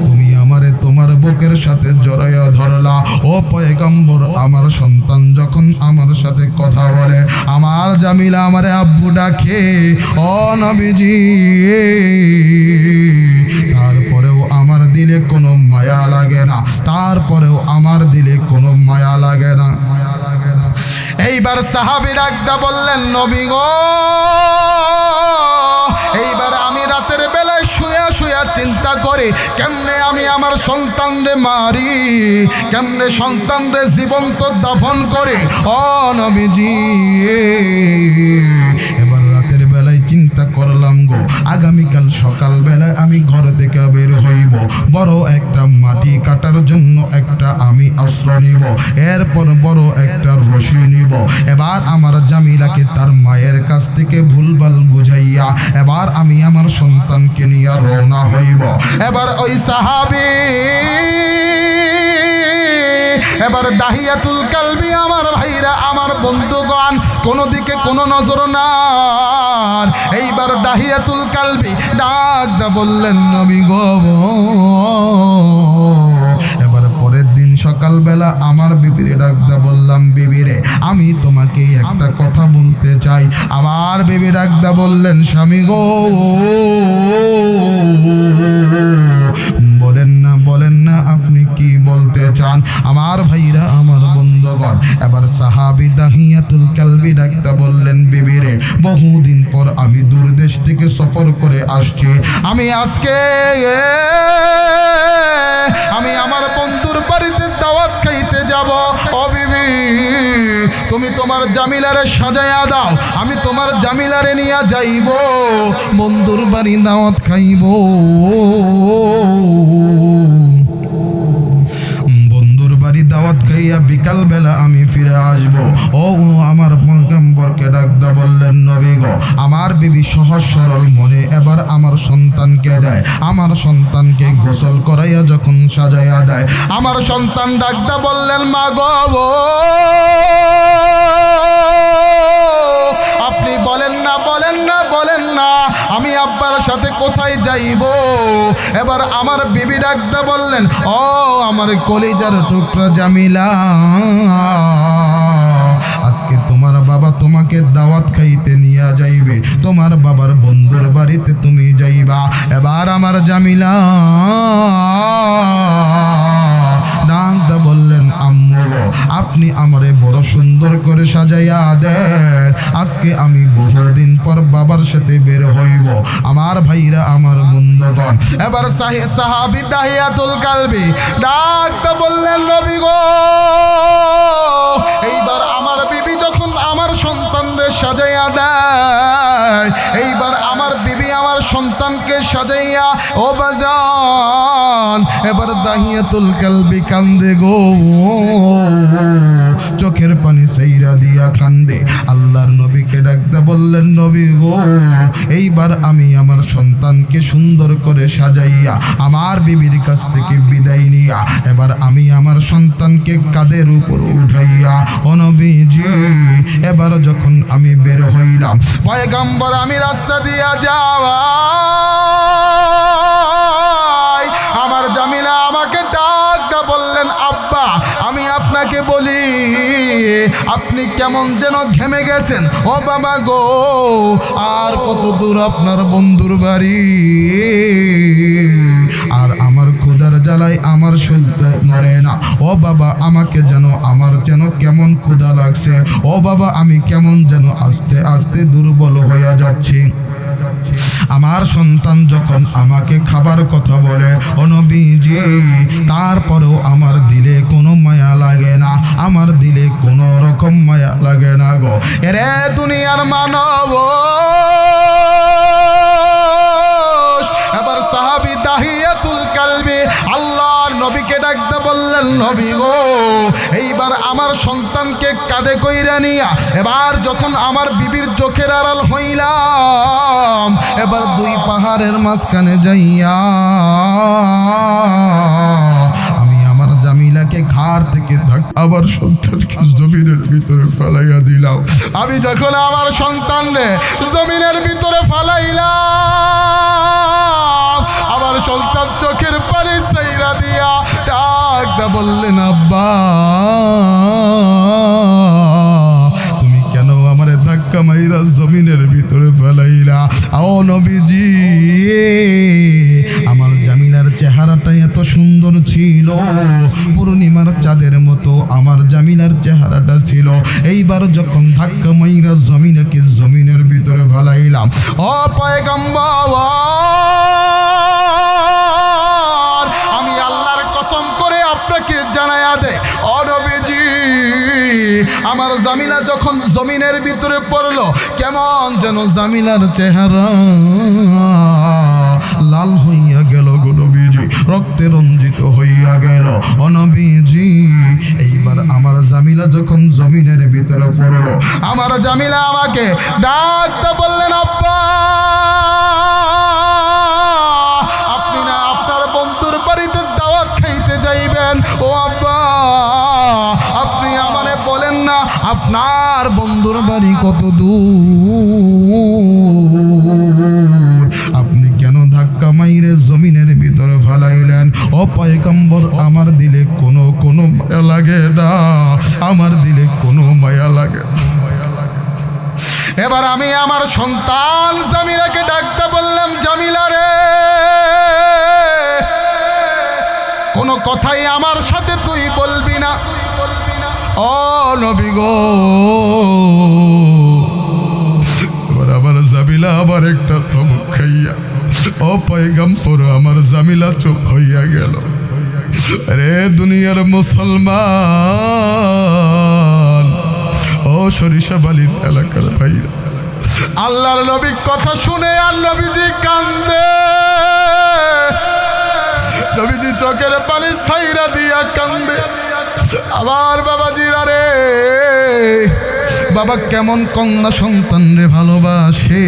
তুমি আমারে তোমার বুকের সাথে জড়াইয়া ধরলা। ও পয়গম্বর, আমার সন্তান যখন আমার সাথে কথা বলে, আমার জামিলা আমারে আব্বু ডাকে, ও নবীজি, তারপরেও আমার দিলে কোনো মায়া লাগে না, তারপরেও আমার দিলে কোনো মায়া লাগে না, মায়া লাগে না। এইবার সাহাবী ডাকদা বললেন, নবী গো, এইবার আমি রাতের বেলায় শুয়া শুয়া চিন্তা করে কেমনে আমি আমার সন্তানরে মারি, কেমনে সন্তানরে জীবন্ত দাফন করে। ও নবীজি, এবার রাতের বেলায় চিন্তা করলাম গো, আগামীকাল সকাল বেলায় আমি ঘর থেকে বের হইব, বড় একটা মাটি কাটার জন্য একটা আমি অস্ত্র নিব, এরপর বড় একটা রশি নিব, এবার আমার জামিলাকে তার মায়ের কাছ থেকে ভুলভাল বুঝাইয়া এবার আমি আমার সন্তানকে নিয়ে রওনা হইব। এবার ওই সাহাবী, এবার দাহিয়াতুল কালবি, আমার ভাইরা, আমার বন্ধুগণ, কোনো দিকে কোনো নজর না। এইবার দাহিয়াতুল কালবি ডাকদা বললেন, নবী গো, এবার পরের দিন সকালবেলা আমার বিবিরে ডাকদা বললাম, বিবিরে, আমি তোমাকে একটা কথা বলতে চাই। আমার বিবি ডাকদা বললেন, স্বামী গো, বলেন না, বলেন না, আপনি কি বলতে চান? আমার ভাইরা, আমার বন্ধুগণ, এবার সাহাবী দাহিয়াতুল কালবি ডাকদা বললেন, বিবিরে, বহুদিন পর আমি দূর দেশ থেকে সফর করে আসছি, আমি আজকে আমি আমার বন্ধুর বাড়িতে দাওয়াত খাইতে যাব। ও বিবি, তুমি তোমার জামিলারে সাজায়া দাও, আমি তোমার জামিলারে নিয়ে যাইব, বন্ধুর বাড়ি দাওয়াত খাইব, বন্ধুর বাড়ি দাওয়াত খাইয়া বিকাল বেলা আমি ফিরে আসব। ও আমার পয়গম্বরকে ডাকদা বললেন, নবী গো, আমার বিবি সহজ সরল মনে এবার আমার সন্তানকে দেয়, আমার সন্তানকে গোসল করাইয়া যখন সাজাইয়া দেয়, আমার সন্তান ডাকদা বললেন, মা গো, আপনি বলেন না, বলেন না, বলেন না, আমি আব্বার সাথে কোথায় যাইব? এবার আমার বিবি ডাকদা বললেন, ও আমার কলিজার টুকরা জামিলা, আজকে তোমার বাবা তোমাকে দাওয়াত খাইতে নিয়ে যাইবে, তোমার বাবার বন্ধুর বাড়িতে তুমি যাইবা। এবার আমার জামিলা ডাকদা বললেন, আম্মু, আপনি আমারে বড় সুন্দর করে সাজাইয়া দেন, আজকে আমি বহুদিন পর বাবার সাথে বের হইব। আমার ভাইরা, আমার বন্ধুগণ, এবার সাহাবী দাহিয়াতুল কালবি ডাকদা বললেন, নবী গো, এইবার আমার বিবি যখন আমার সন্তানদের সাজাইয়া দেয়, এইবার আমার বিবি আমার সন্তানকে সাজাইয়া, ও বাজান, এবার দাহিয়াতুল কালবি কান্দে গো, চোখের পানি সাইরা দিয়া কান্দে। আল্লাহর নবীকে ডাকতে বললেন, নবী গো, এইবার আমি আমার সন্তানকে সুন্দর করে সাজাইয়া আমার বিবির কাছ থেকে বিদায় নিয়া এবার আমি আমার সন্তানকে কাঁধের উপর উঠাইয়া, ও নবীজি, এবার যখন আমি বের হইলাম, পয়গম্বর আমি রাস্তা দিয়া যাওয়া, আমার জামিলা আমাকে ডাকতে বললেন, আব্বা, আমি আপনাকে বলি, আপনি কেমন যেন ঘেমে গেছেন। ও বাবা গো, আর কত দূর আপনার বন্ধুর বাড়ি, আর আমার ক্ষুধার জ্বালায় আমার শরীর নড়ে না। ও বাবা, আমাকে যেন, আমার যেন কেমন ক্ষুধা লাগছে। ও বাবা, আমি কেমন যেন আস্তে আস্তে দুর্বল হয়ে যাচ্ছি। আমার সন্তান যখন আমাকে খাবার কথা বলে ও নবীজি, তারপরেও আমার দিলে কোনো মায়া লাগে না, আমার দিলে কোনো রকম মায়া লাগে না গো। এরে দুনিয়ার মানব, এবার সাহাবী দাহিয়াতুল কালবি আল্লাহর নবীকে ডাকতে বললেন, নবী গো, এইবার আমার সন্তানকে কাঁধে কইরা নিয়া এবার যখন আমার বিবির চোখের আড়াল হইলাম, এবার দুই পাহাড়ের মাঝখানে যাইয়া আমি আমার জামিলাকে ঘাড় থেকে আবার সন্তানকে জমিনের ভিতরে ফেলাইয়া দিলাম। আমি যখন আমার সন্তানরে জমিনের ভিতরে ফেলাইলাম, আমার সন্তান চোখের পানি সাইরা দিয়া ডাকটা বললেন, আব্বা তুমি কেন আমারে ধাক্কা মাইরা জমিনের ভিতরে ফেলাইলা? ও নবীজি, আমার জামিলার চেহারাটা এত সুন্দর ছিল, পূর্ণিমার চাঁদের মতো আমার জামিলার চেহারাটা ছিল। এইবার যখন ধাক্কা মাইরা জমিনের ভিতরে ফেলাইলাম, ও পয়গম্বর, আমি আল্লাহর কসম করে আপনাকে জানায়া দে, ও নবীজি, আমার জামিলা যখন জমিনের ভিতরে পড়লো, কেমন যেন জামিলার চেহারা লাল হইয়া গেল গো নবীজি, রক্তে রঞ্জিত হইয়া গেল ও নবীজি। এইবার আমার জামিলা যখন জমিনের ভিতরে পড়লো, আমার জামিলা আমাকে ডাকতে বললেন, আব্বা আপনি না আপনার বন্ধুর বাড়িতে দাওয়াত খাইতে যাইবেন? ও আব্বা, আপনি আমারে বলেন না আপনার বন্ধুর বাড়ি কত দূর, আপনি কেন ধাক্কা মাইরে জমিনের ভিতরে ফেলাইলেন? ও পয়গম্বর, আমার দিলে কোনো মায়া লাগে না, আমার দিলে কোনো মায়া লাগে না। এবার আমি আমার সন্তান জামিলাকে ডাকতে বললাম, জামিলা রে, কোনো কথাই আমার সাথে তুই বলবি না। ও নবী গো, এবার আমার জামিলা আবার একটা ধমক খাইয়া, ও পয়গম্বর, আমার জামিলা চুপ হইয়া গেল। রে দুনিয়ার মুসলমান, ও সরিষাবালির এলাকার ভাইরা, আল্লাহর নবীর কথা শুনে আর নবীজি কান্দে, নবীজি চোখের পানি ছাইরা দিয়া কান্দে। আবার বাবাজিরা রে, বাবা কেমন কন্যা সন্তান রে ভালোবাসে,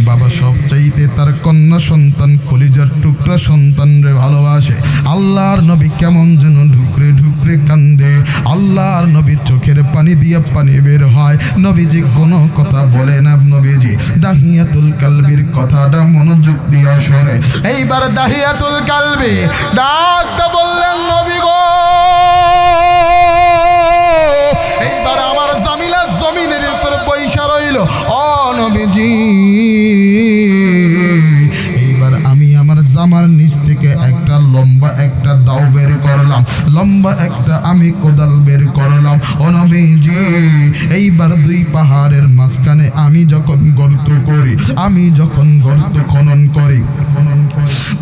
বাবা সব চাইতে তার কন্যা সন্তান কলিজার টুকরা সন্তান রে ভালোবাসে। আল্লাহর নবী কেমন যেন ঢুকরে ঢুকরে কান্দে, আল্লাহর নবী চোখের পানি দিয়া পানি বের হয়। নবীজি কোনো কথা বলে না, নবীজি দাহিয়াতুল কালবির কথাটা মনোযোগ দিয়া শোনে। এইবার দাহিয়াতুল কালবি ডাকতে বললেন, নবী গো, এইবার আমার জামিলা জমিনের ভিতরে পয়সা রইল। ও নবীজি, এইবার আমি আমার জামার নিচ থেকে একটা লম্বা একটা দাও বের করলাম, লম্বা একটা আমি কোদাল বের করলাম। ও নবীজি, এইবার দুই পাহাড়ের মাঝখানে আমি যখন গর্ত করি, আমি যখন গর্ত খনন করি,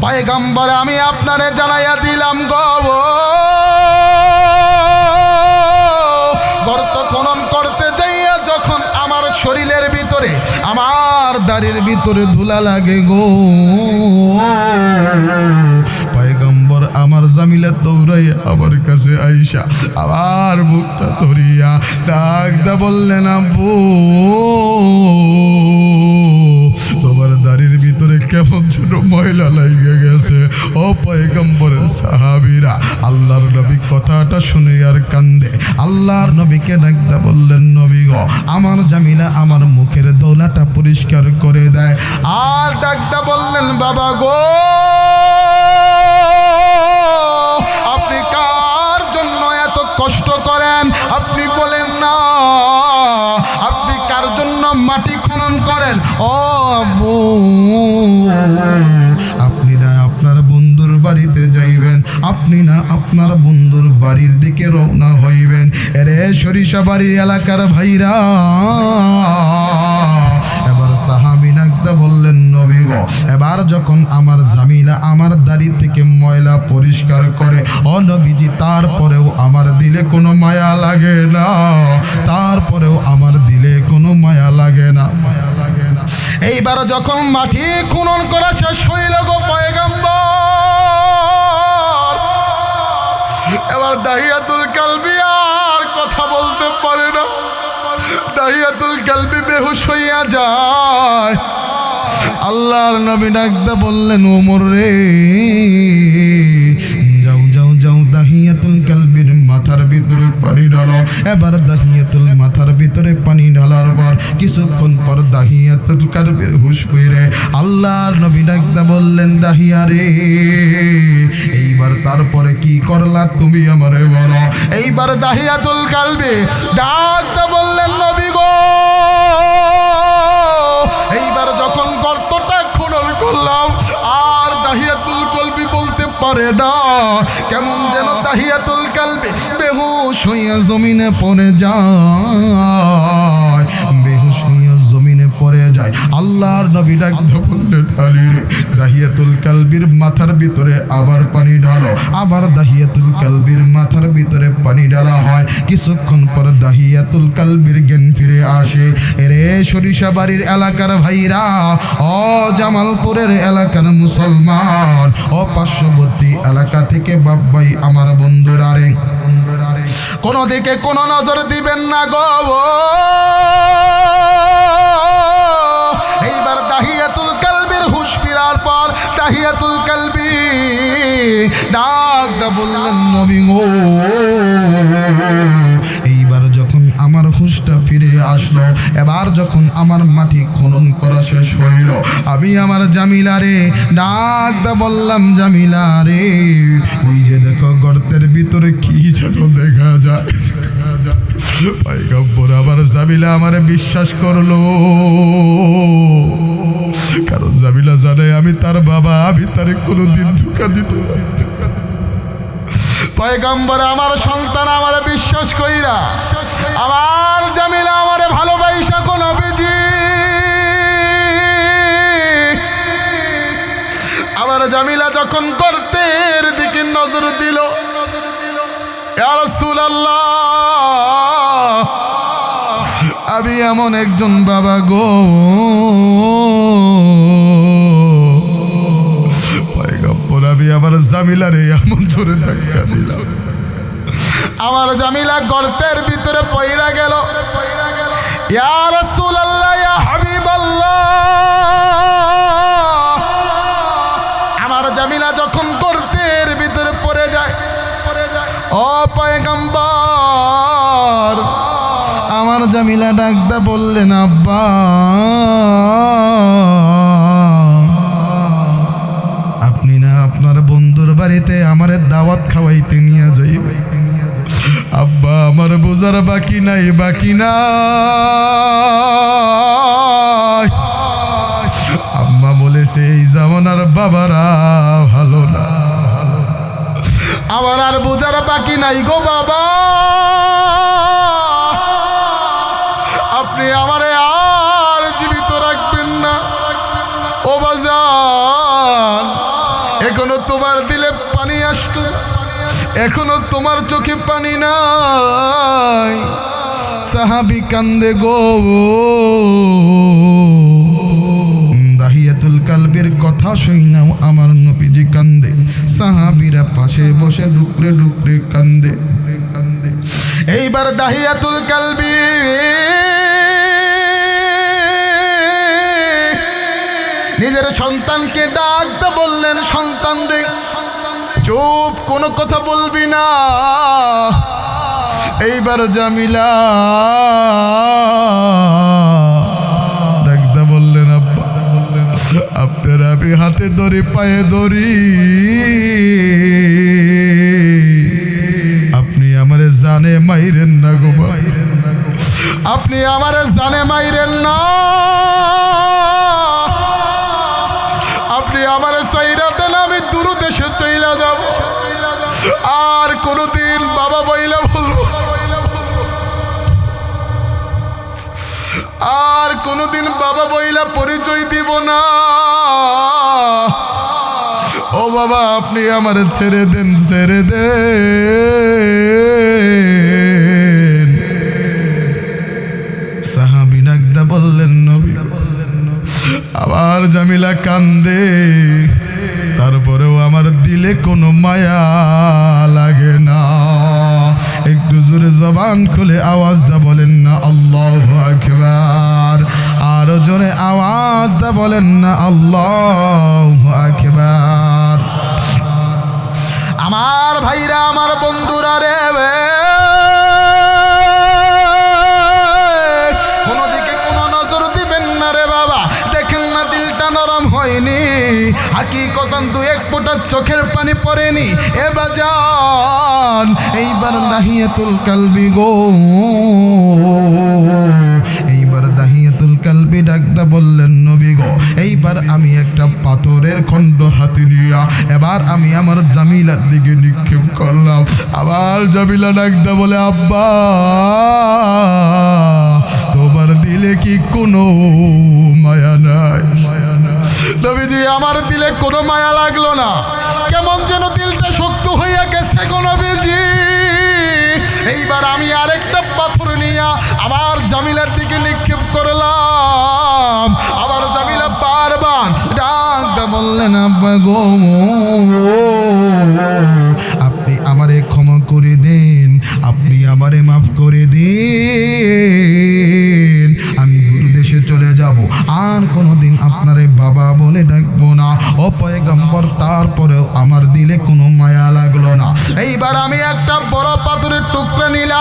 পয়গম্বর আমি আপনারে জানাইয়া দিলাম গো, গর্ত খনন করতে যাইয়া যখন আমার শরীরের ভিতরে আমার দাড়ির ভিতরে ধুলা লাগে গো, পয়গম্বর আমার জামিলা দৌড়াইয়া আমার কাছে আইসা আবার মুখটা ধরিয়া ডাকতে বললেন, আব্বু তোমার দাড়ির ভিতরে কেমন ছোট ময়লা লাগে গেছে। ও পয়গম্বরের সাহাবীরা আল্লাহর নবী কথাটা শুনে আর কান্দে। আল্লাহর নবীকে ডাকতে বললেন, নবী গো, আমার জামিলা আমার মুখের দৌলাটা পরিষ্কার করে দেয়। আর ডাকতে বললেন, বাবা গো, আপনি কার জন্য এত কষ্ট করেন? আপনি বলেন না, আপনি কার জন্য মাটি খনন করেন? ও আব্বু, আপনি না আপনার বন্ধুর বাড়িতে যাইবেন, আপনি না আপনার বন্ধুর বাড়ির দিকে রওনা হইবেন। এরে সরিষাবাড়ি এলাকার ভাইরা, এবার সাহাবী ডাকতে বললেন, নবী গো। এবার যখন আমার জামিলা আমার দাড়ি থেকে ময়লা পরিষ্কার করে, ও নবীজি তারপরেও আমার দিলে কোনো মায়া লাগে না, তারপরেও আমার দিলে কোনো মায়া লাগে না। এইবার যখন মাটি খনন করা শেষ হইল গো পয়গম্বর, এবার দাহিয়াতুল কালবি আর কথা বলতে পারে না। দাহিয়াতুল কালবি বেহুশ হইয়া যায়। আল্লাহর নবী ডাকতে বললেন, ওমর রে, যাও যাও যাও দাহিয়াতুল কালবির মাথার ভিতরে পানি ঢালো। এবার দাহিয়াতুল মাথার ভিতরে পানি ঢালার পর কিছুক্ষণ পর দাহিয়াতুল কালবির হুঁশ ফিরে। আল্লাহর নবী ডাকতে বললেন, দাহিয়া রে, এইবার তারপরে কি করলা তুমি আমারে বলো। এইবার দাহিয়াতুল কালবি ডাকতে বললেন, নবী গো, এইবার যখন গর্তটা খনন করলাম আর দাহিয়াতুল কালবি বলতে পারে না, কেমন যেন দাহিয়াতুল কালবি বেহুশ হইয়া জমিনে পড়ে যায়, বেহুশ হইয়া জমিনে পড়ে যায়। আল্লাহর নবী ডাকতে বললেন, আলী রে, দাহিয়াতুল কালবির মাথার ভিতরে আবার পানি ঢালো। আবার দাহিয়াতুল কালবির মাথার ভিতরে পানি ঢালা হয়। কিছুক্ষণ পর দাহিয়াতুল কালবির জ্ঞান ফিরে আসে। রে সরিষাবাড়ির এলাকার ভাইরা, ও জামালপুরের এলাকার মুসলমান, ও পার্শ্ববর্তী এলাকা থেকে বাব্বাই আমার বন্ধুরা রে, কোনো দিকে কোনো নজর দিবেন না গো। এইবার দাহিয়াতুল কালবির হুঁশ ফিরার পর দাহিয়াতুল কালবি ডাক দা বললেন, নবী গো, এইবার যখন আমার হুঁশটা ফিরে আসলো, এবার যখন আমার মাটি খনন করা শেষ হইল, আমি আমার জামিলা রে ডাক দা বললাম, জামিলা রে, ওই যে দেখো গর্তের ভিতরে কি যেন দেখা যায়। পয়গম্বর আবার জামিলা আমারে বিশ্বাস করলো, কারণ জামিলা জানে আমি তার বাবা, আমি তারে কোনোদিন ধোঁকা দিত না। পয়গম্বর আমার সন্তান আমারে বিশ্বাস কইরা, আমার জামিলা আমারে ভালোবাসা কোন নবীজি আবার জামিলা যখন গর্তের দিকে নজর দিল, ইয়া রাসূলুল্লাহ, আমি এমন একজন বাবা গো, পয়গম্বর আমি আমার জামিলারে এমন ধরে ধাক্কা দিলাম, আমার জামিলা গর্তের ভিতরে পইরা গেল। ইয়া রাসূলুল্লাহ, ইয়া হাবিবাল্লাহ, আমার জামিলা যখন গর্তের ভিতরে পড়ে যায়, ও পয়গম্বর, আমার জামিলা ডাকদা বললেন, আব্বা, আপনি না আপনার বন্ধুর বাড়িতে আমারে দাওয়াত খাওয়াইতে নিয়ে যাইবে। আব্বা, আমার বোঝার বাকি নাই, বাকি নাই। আম্মা বলেছে এই জামানার বাবারা ভালো না, আমার আর বোঝার বাকি নাই গো বাবা, আপনি আমারে আর জীবিত রাখবেন না। ও বাজান, এখনো তোমার দিলে পানি আসতো, এখনো তোমার চোখে পানি নাই। সাহাবী কান্দে গো, দাহিয়াতুল কালবির কথা শুনাও আমার নবীজি কান্দে, সাহাবীরা পাশে বসে ডুকরে ডুকরে কান্দে। এইবার দাহিয়াতুল কালবি নিজের সন্তানকে ডাকতে বললেন, সন্তান রে, চুপ, কোনো কথা বলবি না। এইবার জামিলা ডাকতে বললেন, আব্বা, আপনার আমি হাতে ধরি, পায়ে ধরি, আপনি আমারে জানে মাইরেন না গো, আপনি আমারে জানে মাইরেন না, আপনি আমারে চাইরা দেন, আমি দূর দেশে চইলা যাব, আর কোনদিন বাবা বইলা বলবো, আর কোনদিন বাবা বইলা পরিচয় দিব না। ও বাবা আপনি আমার ছেড়ে দেন, ছেড়ে দেন। সাহাবী ডাকদা বললেন নবী। আবার জামিলা কান্দে, তারপরেও আমার দিলে কোনো মায়া লাগে না। একটু জোরে জবান খুলে আওয়াজটা বলেন না আল্লাহু আকবার। আরো জোরে আওয়াজটা বলেন না আল্লাহু আকবার। আমার ভাইরা, আমার বন্ধুরা রে, কোনো দিকে কোনো নজর দিবেন না রে বাবা। দেখেন না দিলটা নরম হয়নি, হাকিকতান দু এক ফোঁটা চোখের পানি পড়েনি। এ বাজান এইবার দাহিয়াতুল কালবি গো, এইবার দাহিয়াতুল কালবি ডাকদা বললেন নবী গো, এইবার আমি একটা পাথরের খণ্ড হাতে নিয়া এবার আমি আমার জামিলার দিকে নিক্ষেপ করলাম। আবার জামিলা ডাকদা বলে আব্বা তোমার দিলে কি কোনো মায়া নাই? নবীজি আমার দিলে কোনো মায়া লাগলো না, কেমন যেন দিলটা শক্ত হইয়া গেছে গো নবীজি। এইবার আমি আরেকটা পাথর নিয়া আবার জামিলার দিকে নিক্ষেপ করলাম। আবার জামিলা বারবার ডাকটা বললেন আব্বা গো আপনি আমারে ক্ষমা করে দেন, আপনি আমারে মাফ করে দিন। আমি দূর দেশে চলে যাব, আর কোনোদিন আপনারে বাবা বলে ডাকবো না। ও পয়গম্বর তারপরেও আমার দিলে কোনো মায়া লাগলো না। এইবার আমি একটা বড় পাথরের টুকরা নিলাম।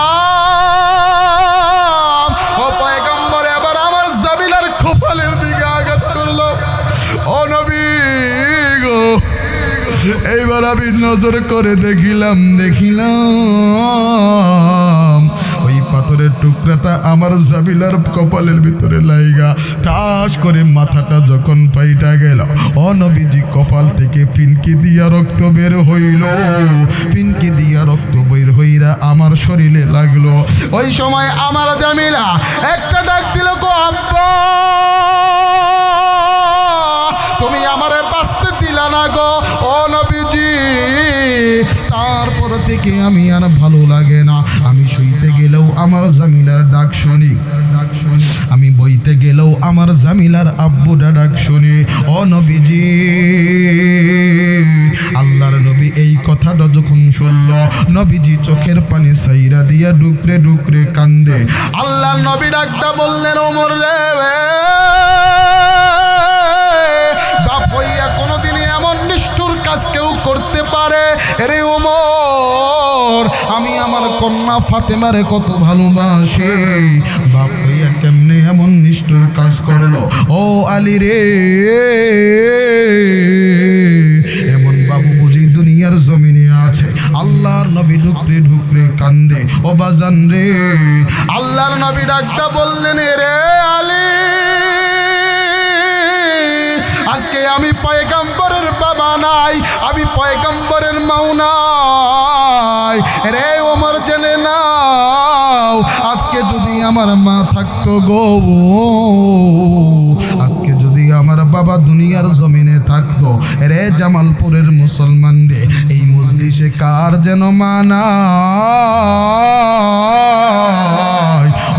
ও পয়গম্বর এবার আমার জামিলার কপালের দিকে আঘাত করলো। ও নবী গো, এইবার আমি নজর করে দেখিলাম ওই পাথরের টুকরাটা আমার জামিলার কপালের ভিতরে লাইগা ঠাস করে মাথাটা যখন পাইটা গেল, ও নবীজি কপাল থেকে ফিনকি দিয়া রক্ত বের হইল। ফিনকি দিয়া রক্ত বের হইরা আমার শরীরে লাগলো। ওই সময় আমার জামিলা একটা ডাক দিল গো আব্বা তুমি আমারে বাঁচতে দিলা না গো। ও নবীজি তারপর থেকে আমি আর ভালো লাগে না, আমি শুইতে গেলেও আমার জামিলার ডাক শুনি, আমি বইতে গেলেও আমার জামিলার আব্বুটা ডাক শুনি। ও নবীজি আল্লাহর নবী এই কথাটা যখন শুনল, নবীজি চোখের পানি সাইরা দিয়া ডুকরে ডুকরে কান্দে। আল্লাহর নবী ডাকটা বললেন ওমর রে, বাপ হইয়া কোনোদিনই এমন নিষ্ঠুর কাজ কেউ করতে পারে? রে ওমর আমি আমার কন্যা ফাতেমারে কত ভালোবাসি, বাপ হইয়া কেমনে এমন নিষ্ঠুর কাজ করলো? ও আলী রে, এমন বাবু বুঝি দুনিয়ার জমিনে আছে? আল্লাহর নবী ঢুকরে ঢুকরে কান্দে। ও বাজান রে, আল্লাহর নবী ডাকটা বললেন রে আলী আজকে আমি পয়গম্বরের বাবা নাই, আমি পয়গম্বরের মাও নাই রে ওমর জেনে নাও। আজকে যদি আমার মা থাকতো গো, আজকে যদি আমার বাবা দুনিয়ার জমিনে থাকতো রে জামালপুরের মুসলমান রে, এই মজলিসে কার যেন মা নাই?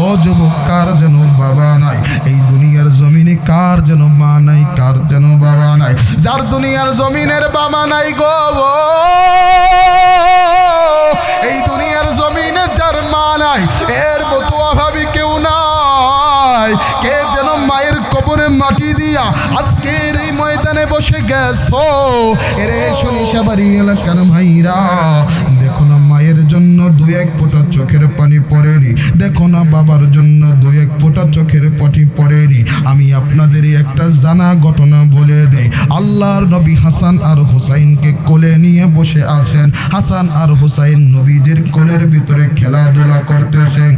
ও যুবক কার যেন বাবা নাই? এই দুনিয়ার জমিনে কার যেন মা নাই, কার যেন বাবা নাই? যার দুনিয়ার জমিনের বাবা নাই গো, এই দুনিয়ার জমিনে যার মা নাই এর মতো অভাবী কেউ নাই। কে যেন মায়ের কবরে মাটি দিয়া আজকের এই ময়দানে বসে গেছো রে শনিসাবাড়ি এলাকার ভাইরা। দেখো না মায়ের জন্য দু এক ফোঁটা চোখের পানি পড়েনি, দেখো না বাবার জন্য দু এক ফোঁটা চোখের পানি পড়েনি। আমি আপনাদের একটা জানা ঘটনা বলে দেই। আল্লাহর নবী হাসান আর হুসাইনকে কোলে নিয়ে বসে আছেন। হাসান আর হুসাইন নবীজির কোলের ভিতরে খেলাধুলা করতেছেন।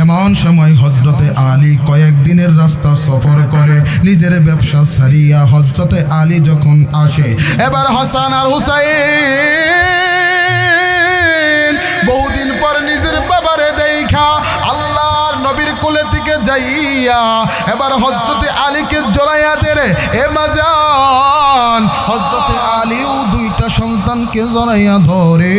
এমন সময় হযরতে আলী কয়েকদিনের রাস্তা সফর করে নিজের ব্যবসা ছাড়িয়া হযরতে আলী যখন আসে, এবার হাসান আর হুসাইন বহুদিন পর নিজের বাবারে দেখা আল্লাহর নবীর কোলে থেকে যাইয়া এবার হযরতে আলীকে জড়াইয়া দেরে এ বাজান হযরতে আলীও দুইটা সন্তানকে জড়াইয়া ধরে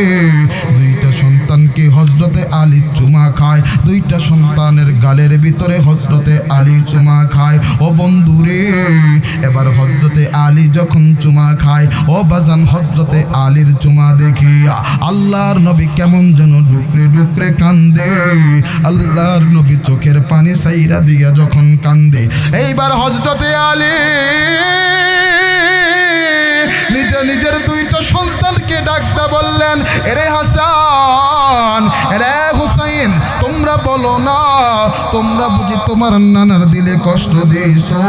দুইটা সন্তানকে হযরতে আলী চুমা খায় দুইটা সন্তানের গালের ভিতরে হযরতে আলী চুমা খায় ও বন্ধুরে এবার হযরতে আলী যখন চুমা খায় ও বাজান হযরতে আলীর চুমা দেখিয়া আল্লাহর নবী কেমন যেন ডুকরে ডুকরে কান্দে আল্লাহর নবী চোখের পানি সাইরা দিয়া যখন কান্দে এইবার হযরতে আলী নিজের দুইটা সন্তানকে ডাকতে বললেন এরে হাসান এরে হুসাইন তোমরা বলো না তোমরা বুঝি তোমার নানার দিলে কষ্ট দিয়েছো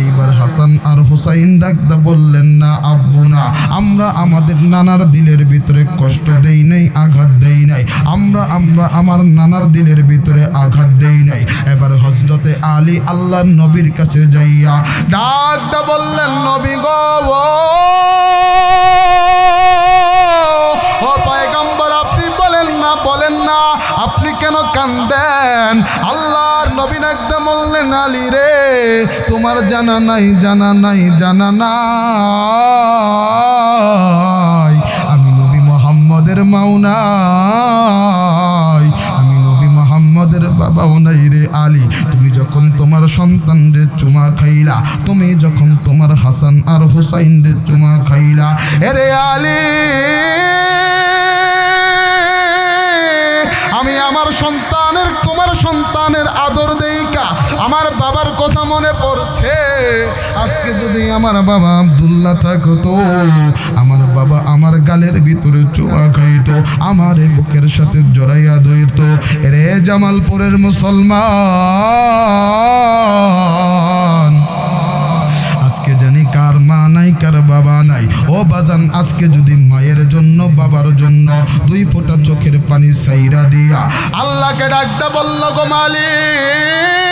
এইবার হাসান আর হুসাইন ডাকতে বললেন না আব্বু না আমরা আমাদের নানার দিলের ভিতরে কষ্ট দেই নাই আঘাত দেই নাই আমরা আমার নানার দিলের ভিতরে আঘাত দেই নাই এবার হযরতে আলী আল্লাহর নবীর কাছে যাইয়া ডাকতে বললেন নবী গো ও পয়গম্বর আপনি বলেন না আপনি কেন কান্দেন আল্লাহর নবী একদম বললেন আলী রে তোমার জানা নাই আমি নবী মুহাম্মদের মাও নাই আমি নবী মুহাম্মদের বাবাও নাই রে আলী তুমি যখন তোমার সন্তানদের চুমা খাইলা তুমি যখন তোমার হাসান আর হুসাইনদের চুমা খাইলা এরে আলী আমি আমার সন্তানের তোমার সন্তানের আদর দেইকা আমার বাবার কথা মনে পড়ছে আজকে যদি আমার বাবা আব্দুল্লাহ থাকতো আমার বাবা আমার গালের ভিতরে চুমা খাইতো আমার বুকের সাথে জড়াইয়া ধরতো রে জামালপুরের মুসলমান আজকে জানি কার মা নাই কার বাবা নাই ও বাজান আজকে যদি মায়ের জন্য বাবার জন্য দুই ফোঁটা চোখের পানি সাইরা দিয়া আল্লাহকে ডাকতে বলল গো মালিক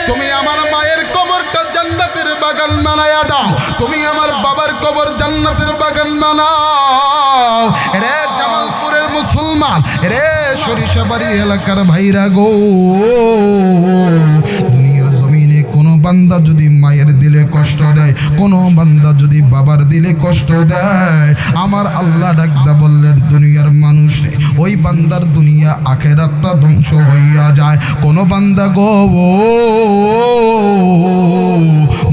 তুমি আমার মায়ের কবরটা জান্নাতের বাগান বানায়া দাও তুমি আমার বাবার কবর জান্নাতের বাগান বানাও রে জামালপুরের মুসলমান রে সরিষাবাড়ি এলাকার ভাইরা গো কোনো বান্দা যদি মায়ের দিলে কষ্ট দেয় কোনো বান্দা যদি বাবার দিলে কষ্ট দেয় আমার আল্লাহ ডাকদা বললেন দুনিয়ার মানুষ ওই বান্দার দুনিয়া আখিরাতটা ধ্বংস হইয়া যায় কোনো বান্দা গো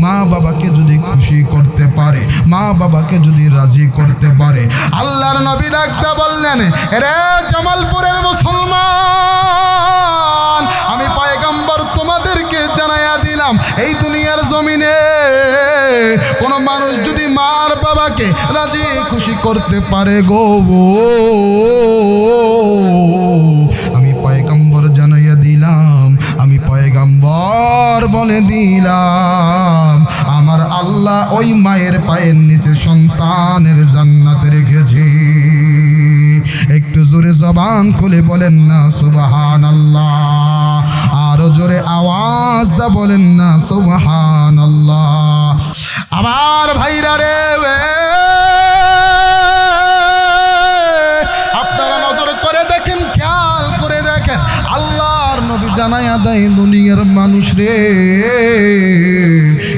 মা বাবাকে যদি খুশি করতে পারে মা বাবাকে যদি রাজি করতে পারে আল্লাহর নবী ডাকদা বললেন রে জামালপুরের মুসলমান আমি পয়গম্বর তোমাদেরকে জানাইয়া দিলাম এই দুনিয়ার জমিনে কোন মানুষ যদি মার বাবাকে রাজি খুশি করতে পারে গো আমি পয়গম্বর জানাইয়া দিলাম আমি পয়গম্বর বলে দিলাম আমার আল্লাহ ওই মায়ের পায়ের নিচে সন্তানের জান্নাত রেখেছে একটু জোরে জবান খুলে বলেন না সুবহানাল্লাহ আরো জোরে আওয়াজ দা বলেন না সুবহানাল্লাহ আমার ভাইরা রে আপনারা নজর করে দেখেন খেয়াল করে দেখেন আল্লাহর নবী জানায়া দেয় দুনিয়ার মানুষ রে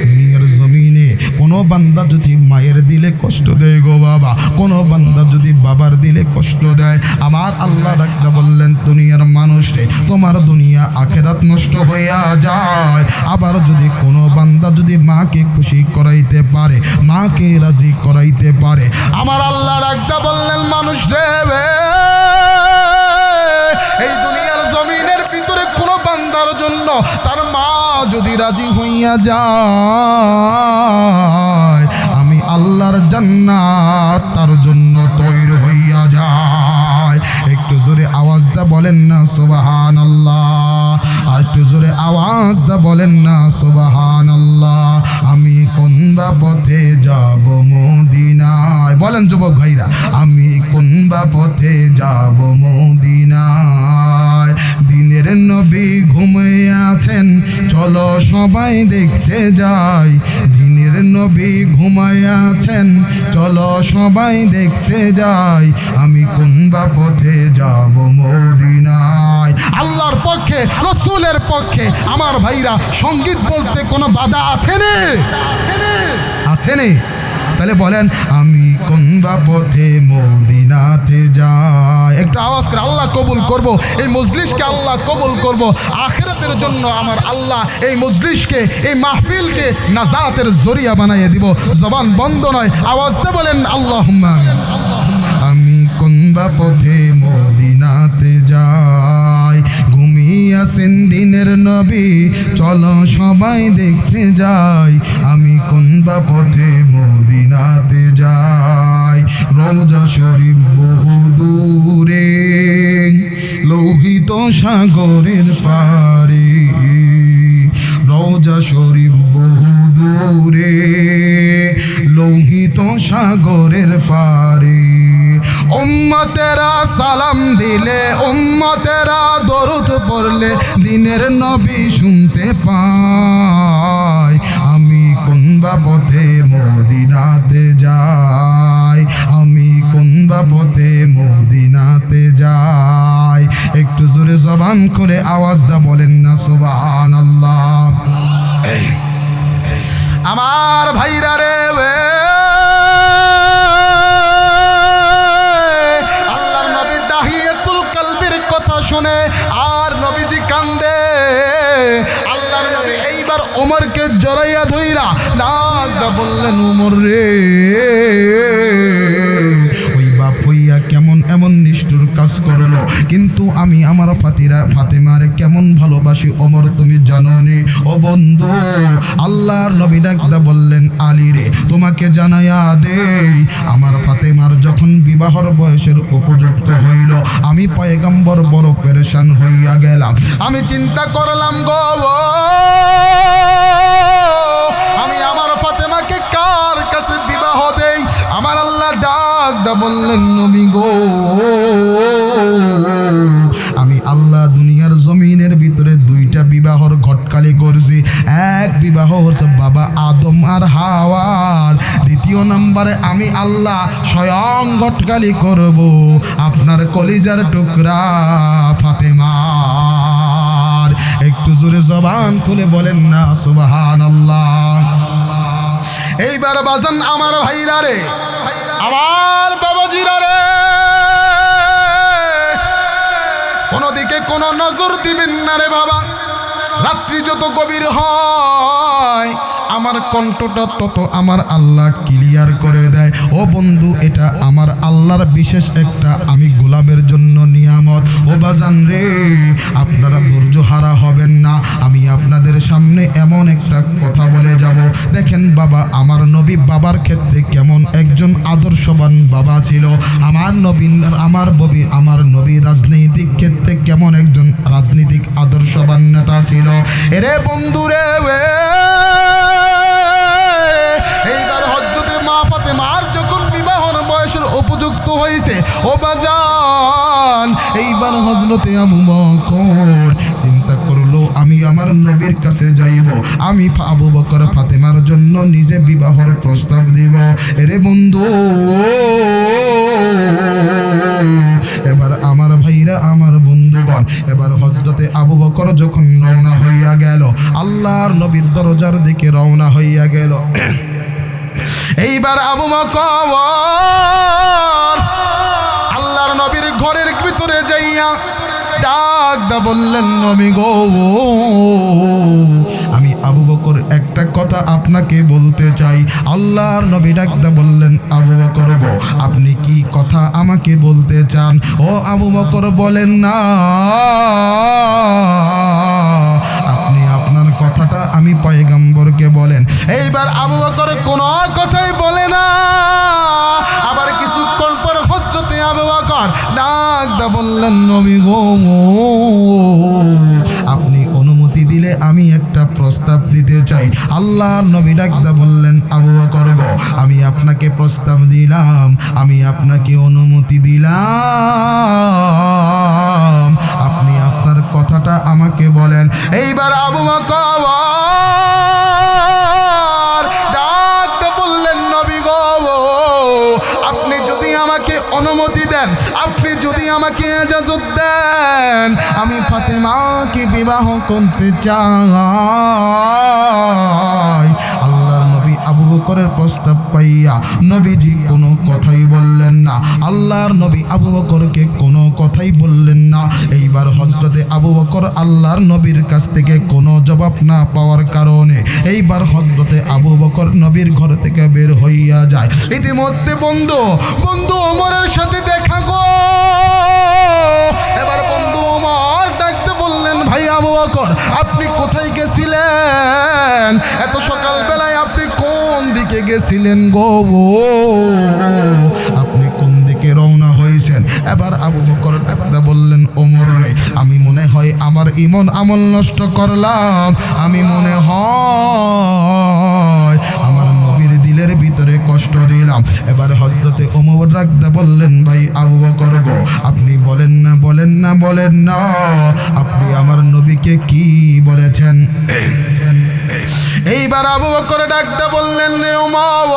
দুনিয়ার জমিনে কোনো বান্দা যদি মায়ের দিলে কষ্ট দেয় গো বাবা কোনো বান্দা যদি বাবার দিলে কষ্ট দেয় আমার আল্লাহ ডাকতে বললেন দুনিয়ার মানুষ রে তোমার দুনিয়া আখিরাত নষ্ট হইয়া যায় আবার যদি কোনো বান্দা যদি মাকে খুশি করাইতে পারে মাকে রাজি করাইতে পারে আমার আল্লাহ ডাকতে বললেন মানুষ রে এই দুনিয়ার জমিনের ভিতরে কোনো বান্দার জন্য তার মা যদি রাজি হইয়া যায় আমি আল্লাহর জান্নাত তার জন্য তৈরি হইয়া যায় একটু জোরে আওয়াজ দা বলেন না সুবহানাল্লাহ আর একটু জোরে আওয়াজ দা বলেন না সুবহানাল্লাহ আমি কোন বা পথে যাব মদিনায় বলেন যুবক ভাইরা আমি কোন বা পথে যাব মদিনায় দিনের নবী ঘুমিয়ে আছেন চলো সবাই দেখতে যাই দিনের নবী ঘুমায় আছেন চলো সবাই দেখতে যাই আমি কোন বা পথে যাব মদিনায় পক্ষে, রসুলের পক্ষে। আমার ভাইরা, সঙ্গীত বলতে কোনো বাধা আছে নে? আছে নে? তাহলে বলেন, আমি কোন বা পথে মদিনাতে যাই। একটু আওয়াজ করে আল্লাহ কবুল করব এই মজলিসকে, আল্লাহ কবুল করব আখিরাতের জন্য। আমার আল্লাহ এই মজলিসকে, এই মাহফিলকে নাজাতের জরিয়া বানাইয়ে দিব। জবান বন্ধ নয়, আওয়াজটা বলেন আল্লাহুম্মা। আমি কোন বা পথে মদিনাতে যাই, ঘুমিয়াছেন দিনের নবী, চলো সবাই দেখতে যাই। আমি কোন বা পথে মদিনাতে যাই, রওজা শরীফ বহু দূরে, লোহিত সাগরের পারে। রওজা শরীফ বহু দূরে, লোহিত সাগরের পারে। উম্মতেরা সালাম দিলে, উম্মতেরা দরুদ পড়লে, দিনের নবী শুনতে পায়। আমি কোন বা পথে মদিনাতে যাই, আমি কোন বা পথে মদিনাতে যাই। একটু জোরে জবান করে আওয়াজ দা বলেন না সুবহানাল্লাহ। আমার ভাইরা রে, শুনে আর নবীজি কান্দে। আল্লাহর নবী এইবার ওমরকে জড়াইয়া ধইরা ডাক দা বললেন, ওমর রে, ওই বাপ হইয়া কেমন এমন নিষ্ঠুর কাজ করলো, কিন্তু আমি আমার ফাতেমারে কেমন ভালোবাসি ওমর তুমি জানো নি? ও বন্ধু, আল্লাহর নবী ডাক দা বললেন, আলী রে, তোমাকে জানাইয়া দেই, আমার ফাতেমার যখন বিবাহর বয়সের উপযুক্ত হইল, আমি পয়গম্বর বড় পেরেশান হইয়া গেলাম। আমি চিন্তা করলাম গো, আমি আমার ফাতেমাকে কার কাছে বিবাহ দেই? আমার আল্লাহ ডাক দা বললেন, নবী গো, আমি আল্লাহ দুনিয়ার জমিনের ভিতরে দুইটা বিবাহর ঘটকালি করছি। এক বিবাহ হচ্ছে বাবা আদম আর হাওয়ার, দ্বিতীয় নম্বরে আমি আল্লাহ স্বয়ং ঘটকালি করব আপনার কলিজার টুকরা ফাতেমার। একটু জোরে জবান খুলে বলেন না সুবহানাল্লাহ। এইবার বাজান আমার ভাইরা রে, আমার বাবাজিরা রে, কোনো দিকে কোনো নজর দিবেন না রে বাবা। রাত্রি যত গভীর হয়, আমার কণ্ঠটা তত আমার আল্লাহ ক্লিয়ার করে দেয়। ও বন্ধু, এটা আমার আল্লাহর বিশেষ একটা আমি গোলামের জন্য নিয়ামত। ও বাজান রে, আপনারা ধৈর্য হারা হবেন না। আমি আপনাদের সামনে এমন একটা কথা বলে যাব। দেখেন বাবা, আমার নবী বাবার ক্ষেত্রে কেমন একজন আদর্শবান বাবা ছিল। আমার নবী রাজনৈতিক ক্ষেত্রে কেমন একজন রাজনৈতিক আদর্শবান নেতা ছিল। এরে বন্ধুরে, এইবার হযরতে মা ফাতেমার যখন বিবাহর বয়সের উপযুক্ত হয়েছে, ও বাজান, এইবার হযরতে আবু বকর চিন্তা করলো, আমি আমার নবীর কাছে যাইব, আমি আবু বকর ফাতেমার জন্য নিজে বিবাহর প্রস্তাব দিব। এরে বন্ধু, এবার আমার ভাইরা, আমার বন্ধুগণ, এবার হযরতে আবু বকর যখন রওনা হইয়া গেল, আল্লাহর নবীর দরজার দিকে রওনা হইয়া গেল। এইবার আবু বকর আল্লাহর নবীর ঘরের ভিতরে যাইয়া ডাক দা বললেন, নবী গো, আমি আবু বকর একটা কথা আপনাকে বলতে চাই। আল্লাহর নবী ডাক দা বললেন, আবু বকর গো, আপনি কি কথা আমাকে বলতে চান? ও আবু বকর বলেন না, আপনি আপনার কথাটা আমি পয়গম্বরকে বলেন। এইবার আবু বকর কোনো কথাই বলে না। আবার কিছুক্ষণ পর হযরতে আবু বকর ডাক দা বললেন, নবী গো, আপনি অনুমতি দিলে আমি একটা প্রস্তাব দিতে চাই। আল্লাহর নবী ডাক দা বললেন, আবু বকর গো, আমি আপনাকে প্রস্তাব দিলাম, আমি আপনাকে অনুমতি দিলাম, আপনি আপনার কথাটা আমাকে বলেন। এইবার আবু বকর ডাক দা বললেন, নবী গো, আপনি যদি আমাকে অনুমতি দেন, আপনি যদি আমাকে ইজাজত দেন, বললেন আমি ফাতেমাকে বিবাহ করতে চাই। আল্লাহর নবী আবু বকরের প্রস্তাব পাইয়া নবীজি কোনো কথাই বললেন না। আল্লাহর নবী আবু বকরকে কোনো কথাই বললেন না। এইবার হযরতে আবু বকর আল্লাহর নবীর কাছ থেকে কোনো জবাব না পাওয়ার কারণে এইবার হযরতে আবু বকর নবীর ঘর থেকে বের হইয়া যায়। ইতিমধ্যে বন্ধু ওমরের সাথে দেখা গো। এবার বন্ধু ওমর ডাকতে বললেন ভাই আবু বকর আপনি কোথায় গেছিলেন? এত সকালবেলায় আপনি কোন দিকে গেছিলেন গো? আপনি কোন দিকে রওনা হয়েছেন? এবার আবু বকর ডাকতে বললেন ওমর রে, আমি মনে হয় আমার ঈমান আমল নষ্ট করলাম। আমি মনে হয় আমার নবীর দিলের ভিতরে কষ্ট দিলাম। এবার হযরতে ওমর ডাকতে বললেন ভাই আবু বকর গো, আপনি বলেন না আপনি আমার নবীকে কি বলেছেন? এইবার আবু বকর ডাকতে বললেন রে ওমর,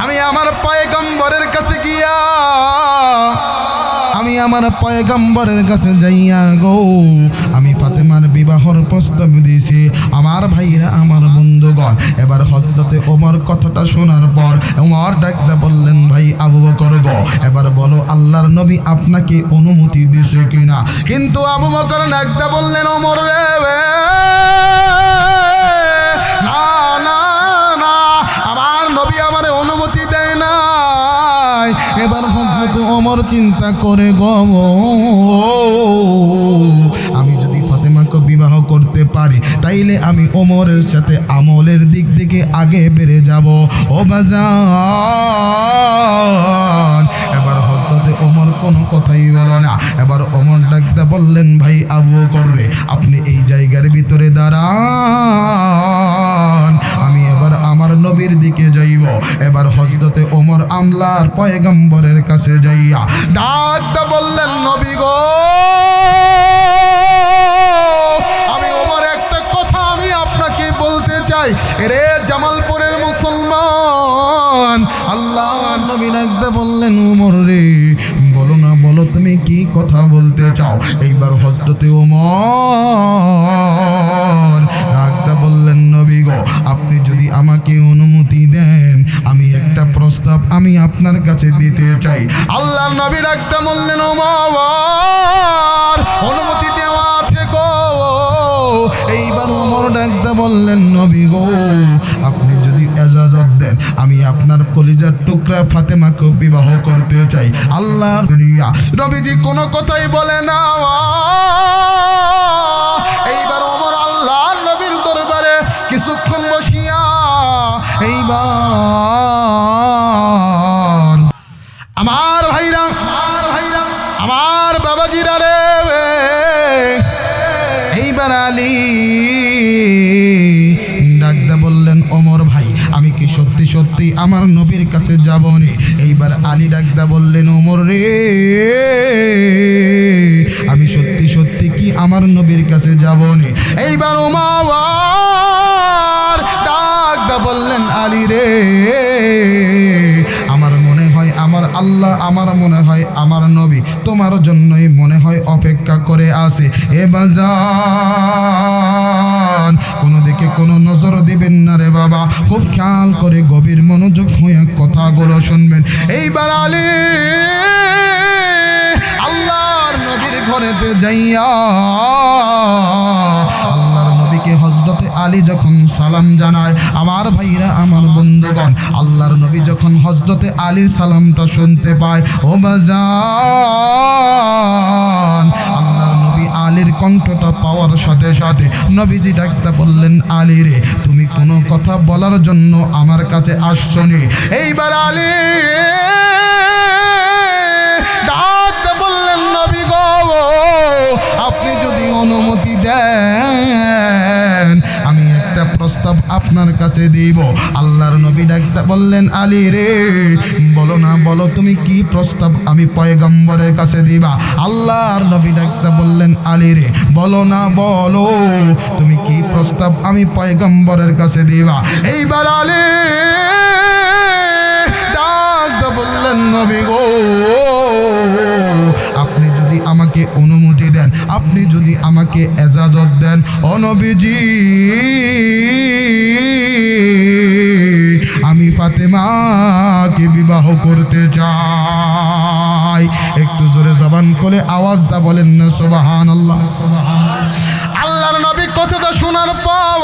আমি আমার পয়গম্বরের কাছে গিয়া আমার পয়গম্বরের কাছে যাইয়া গো আমি ফাতেমার বিবাহর প্রস্তাব দিয়েছি। আমার ভাইরা আমার বন্ধুগণ, এবার হযরতে ওমর কথাটা শোনার পর ওমর ডাকতে বললেন ভাই আবু বকর গো, এবার বলো আল্লাহর নবী আপনাকে অনুমতি দিয়েছে কিনা? কিন্তু আবু বকর ডাকতে বললেন ওমর রে, না না না, আমার নবী আমারে অনুমতি দেয় না। এবার হযরত ওমর চিন্তা করে গো, আমি যদি ফাতেমাকে বিবাহ করতে পারি তাইলে আমি ওমরের সাথে আমলের দিক থেকে আগে বেড়ে যাব ও বাজান। এবার হযরতে ওমর কোনো কথাই বলো না। এবার ওমর ডাকতে বললেন ভাই আবু বকর রে, আপনি এই জায়গার ভিতরে দাঁড়ান, আমি এবার আমার নবীর দিকে যাইব। এবার হযরতে ওমর আমলার পয়গম্বরের কাছে যাইয়া ডাকতে বললেন নবী গো, আমি ওমর একটা কথা আমি আপনাকে বলতে চাই। রে জামালপুরের মুসলমান, আল্লাহ নবী ডাকতে বললেন ওমর রে, বলো না, বলো তুমি কি কথা বলতে চাও? এইবার হযরতে ওমর ডাকতে বললেন নবী গো, আপনি যদি আমাকে অনুমতি দেন আমি একটা প্রস্তাব আমি আপনার কাছে দিতে চাই। আল্লাহ নবী ডাকতে বললেন ওমর, অনুমতি দেওয়া আছে গো। এইবার ওমর ডাকতে বললেন নবী গো, আপনি যদি ইজাজত দেন আমি আপনার কলিজার টুকরা ফাতেমাকে বিবাহ করতে চাই। আল্লাহর নবীজি কোনো কথাই বলে না। এইবার ওমর আল্লাহর নবীর দরবারে কিছুক্ষণ বসিয়া এইবার আমার ভাইরা আমার বাবাজিরা রে, এইবার আলী ডাকতে বললেন ওমর ভাই, আমি কি সত্যি সত্যি আমার নবীর কাছে যাব নি? এইবার আলী ডাকতে বললেন ওমর রে, আমি সত্যি সত্যি কি আমার নবীর কাছে যাব নি? এইবার ওমর ডাকতে বললেন আলী রে, আমার মনে হয় আমার আল্লাহ, আমার মনে হয় আমার নবী তোমার জন্যই মনে হয় অপেক্ষা করে আছে। এ বাজান, কোনো দিকে কোনো নজর দিবেন না রে বাবা, খুব খেয়াল করে গভীর মনোযোগ হয়ে কথাগুলো শুনবেন। এইবার আলী আল্লাহর নবীর ঘরেতে যাইয়া আল্লাহর নবীকে হযরতে আলী যখন সালাম জানায়, আমার ভাইরা আমার বন্ধুগণ, আল্লাহর নবী যখন হযরতে আলীর সালামটা শুনতে পায় ও বাজান, আল্লাহর নবী আলীর কণ্ঠটা পাওয়ার সাথে সাথে নবীজি ডাকতে বললেন আলী রে, তুমি কোনো কথা বলার জন্য আমার কাছে আসছনি? এইবার আলী ডাকতে বললেন নবী গো, আপনি যদি অনুমতি দেন আমি একটা প্রস্তাব আপনার কাছে দিব। আল্লাহর নবী ডাকতে বললেন আলী রে, বলো না, বলো তুমি কি প্রস্তাব আমি পয়গম্বরের কাছে দিবা? আল্লাহর নবী ডাকতে বললেন আলী রে, বলো না, বলো তুমি কি প্রস্তাব আমি পয়গম্বরের কাছে দিবা? এইবার আলী ডাকতে বললেন নবী গো, আমাদেরকে এজাজত দেন। ও নবীজি, আমি ফাতেমাকে বিবাহ করতে চাই। একটু জোরে জবান করে আওয়াজটা বলেন না সুবহানাল্লাহ। আল্লাহর নবী কথাটা শোনার পর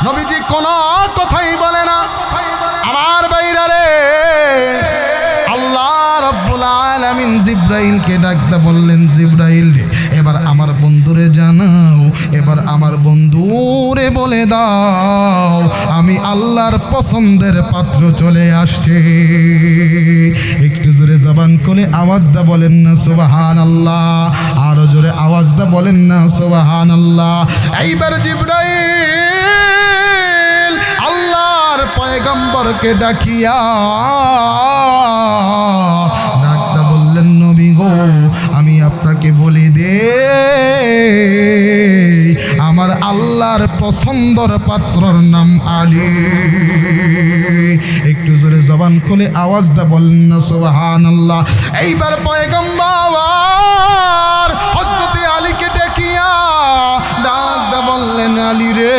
নবীজি কোনো কথাই বলে না। আমার বাইরা রে, আল্লাহ রাব্বুল আলামিন জিব্রাইলকে ডাকতে বললেন, জিব্রাইল রে, এবার আমার বন্ধুরে জানাও, এবার আমার বন্ধুরে বলে দাও আমি আল্লাহর পছন্দের পাত্র চলে আসছে। একটু জোরে জবান করে আওয়াজটা বলেন না সুবহানাল্লাহ। আরো জোরে আওয়াজটা বলেন না সুবহানাল্লাহ। এইবার জিব্রাইল আল্লাহর পয়গম্বরকে ডাকিয়া ডাকতে বললেন, নবী গো, আমি আপনাকে বলি দে আমার আল্লাহর পছন্দর পাত্রর নাম আলী। একটু জোরে জবান খুলে আওয়াজটা বলেন না সুবহানাল্লাহ। এইবার পয়গম্বর হযরত আলীকে দেখিয়া ডাকতে বললেন, আলী রে,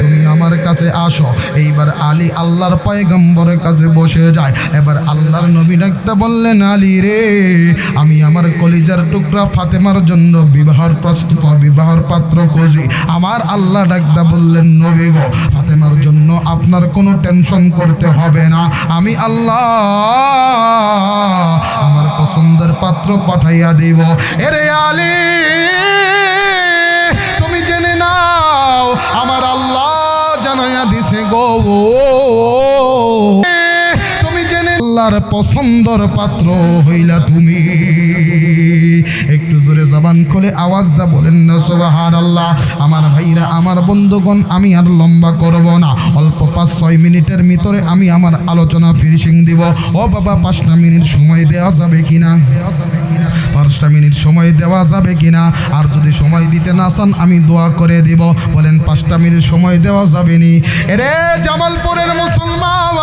তুমি আমার কাছে আসো। এইবার আলী আল্লাহর পয়গম্বরের কাছে বসে যায়। এবার আল্লাহর নবী ডাকতে বললেন, আলী রে, আমি আমার কলিজার টুকরা ফাতেমার জন্য বিবাহর পাত্র খুঁজি। আমার আল্লাহ ডাকতে বললেন, নবী গো, ফাতেমার জন্য আপনার কোনো টেনশন করতে হবে না, আমি আল্লাহ আমার পছন্দের পাত্র পাঠাইয়া দিব। এরে আলী, তুমি জেনে নাও আমার আল্লাহ জানাইয়া দিছে গো, তুমি জেনে আল্লাহর পছন্দর পাত্র হইলা তুমি। একটু জোরে জবান খুলে আওয়াজটা বলেন না সুবহানাল্লাহ। আমার ভাইরা, আমার বন্ধুগণ, আমি আর লম্বা করব না, অল্প 5-6 মিনিটের ভিতরে আমি আমার আলোচনা ফিনিশিং দিব। ও বাবা, 5টা মিনিট সময় দেওয়া যাবে কিনা? 5টা মিনিট সময় দেওয়া যাবে কিনা? আর যদি সময় দিতে না চান আমি দোয়া করে দিব। বলেন 5টা মিনিট সময় দেওয়া যাবে নি? এরে জামালপুরের মুসলমান,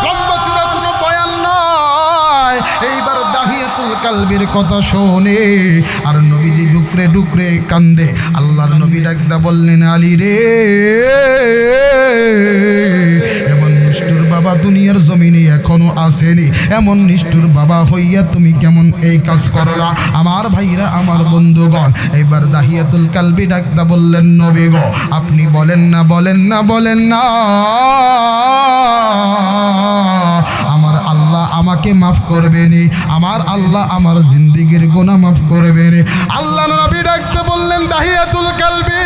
লম্বা চূড়া কোনো বয়ান নয়। এইবার দাহিয়াতুল কালবির কথা শোনে আর নবীজি ডুকরে ডুকরে কান্দে। আল্লাহর নবী ডাকদা বললেন, আলী রে, এমন নিষ্ঠুর বাবা দুনিয়ার জমিনে এখনো আসেনি। এমন নিষ্ঠুর বাবা হইয়া তুমি কেমন এই কাজ করলা? আমার ভাইরা, আমার বন্ধুগণ, এইবার দাহিয়াতুল কালবি ডাকদা বললেন, নবী গো, আপনি বলেন না, বলেন না, বলেন না, আমার আল্লাহ আমাকে মাফ করবেনি, আমার আল্লাহ আমার জিন্দেগির গুনাহ মাফ করবেনি। আল্লাহ নবী ডাকতে বললেন, দাহিয়াতুল কালবি,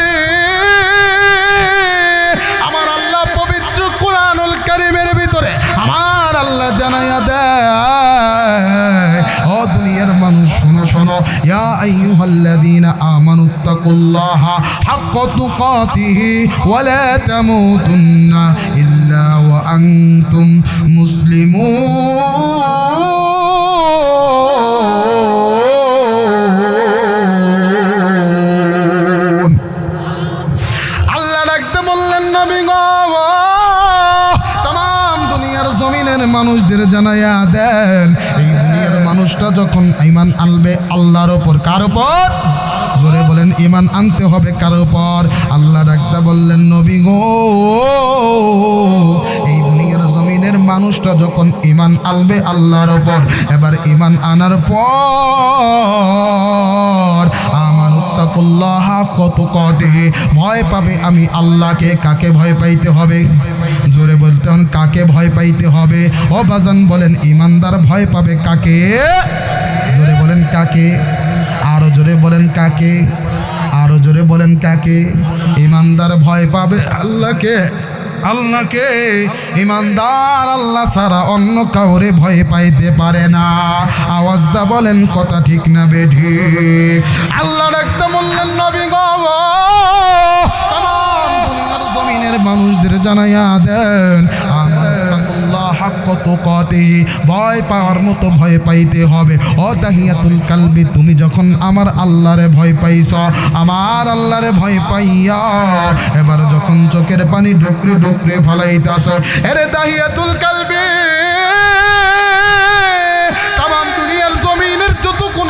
আমার আল্লাহ পবিত্র কুরআনুল কারীমের ভিতরে আমার আল্লাহ জানাইয়া দেয়, ও দুনিয়ার মানুষ শোনো শোনো, ইয়া আইয়ুহাল্লাযীনা আমানুত্তাকুল্লাহা হাক্কা তুকাতিহি ওয়া লা তামুতুন্না ইল্লা ওয়া আনতুম মুসলিমুন। আল্লাহ ডাকতে বললেন, নবী গো, तमाम দুনিয়ার জমিনের মানুষদের জানাইয়া দেন, এই দুনিয়ার মানুষটা যখন ঈমান আনবে আল্লাহর উপর, কার উপর? জোরে বলেন, ঈমান আনতে হবে কার উপর? আল্লাহ ডাকতে বললেন, নবী গো, এই দুনিয়ার জমিনের মানুষটা যখন ঈমান আনবে আল্লাহর উপর, এবার ঈমান আনার পর আমানুত্তাকুল্লাহ কত কদে ভয় পাবে আমি আল্লাহকে। কাকে ভয় পাইতে হবে? জোরে বলতে হন, কাকে ভয় পাইতে হবে? ও বাজান বলেন, ঈমানদার ভয় পাবে কাকে? জোরে বলেন কাকে? আরো জোরে বলেন কাকে? আরো জোরে বলেন কাকে? ঈমানদার ভয় পাবে আল্লাহকে। আল্লাহকে ঈমানদার আল্লাহ ছাড়া অন্য কাউরে ভয় পাইতে পারে না। আওয়াজটা বলেন, কথা ঠিক না বেঠিক? আল্লাহ ডাকতে বললেন, নবী গো, तमाम দুনিয়ার জমিনের মানুষদের জানাইয়া দেন, আমানুত্তাকুল্লাহ হাক্কা তুকাতিহি, ভয় পাওয়ার মতো ভয় পাইতে হবে। ও দাহিয়াতুল কালবি, তুমি যখন আমার আল্লাহরে ভয় পাইছ, আমার আল্লাহরে ভয় পাইয়া এবার যখন চোখের পানি ঢুকরে ঢুকরে ফলাইতাছ, এরে দাহিয়াতুল কালবি, तमाम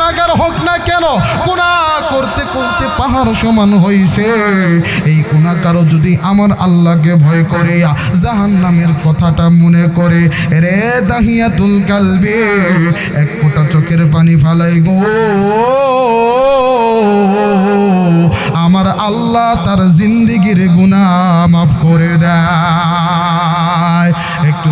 গুনাহগার হোক না কেন, গুনাহ করতে করতে পাহাড় সমান হইছে, এই গুনাহগারও যদি আমার আল্লাহকে ভয় করে জাহান্নামের কথাটা মনে করে, রে দাহিয়াতুল কালবি এক ফোঁটা চোখের পানি ফালাই গো, আমার আল্লাহ তার জিন্দেগির গুনাহ মাফ করে দেয়। একটু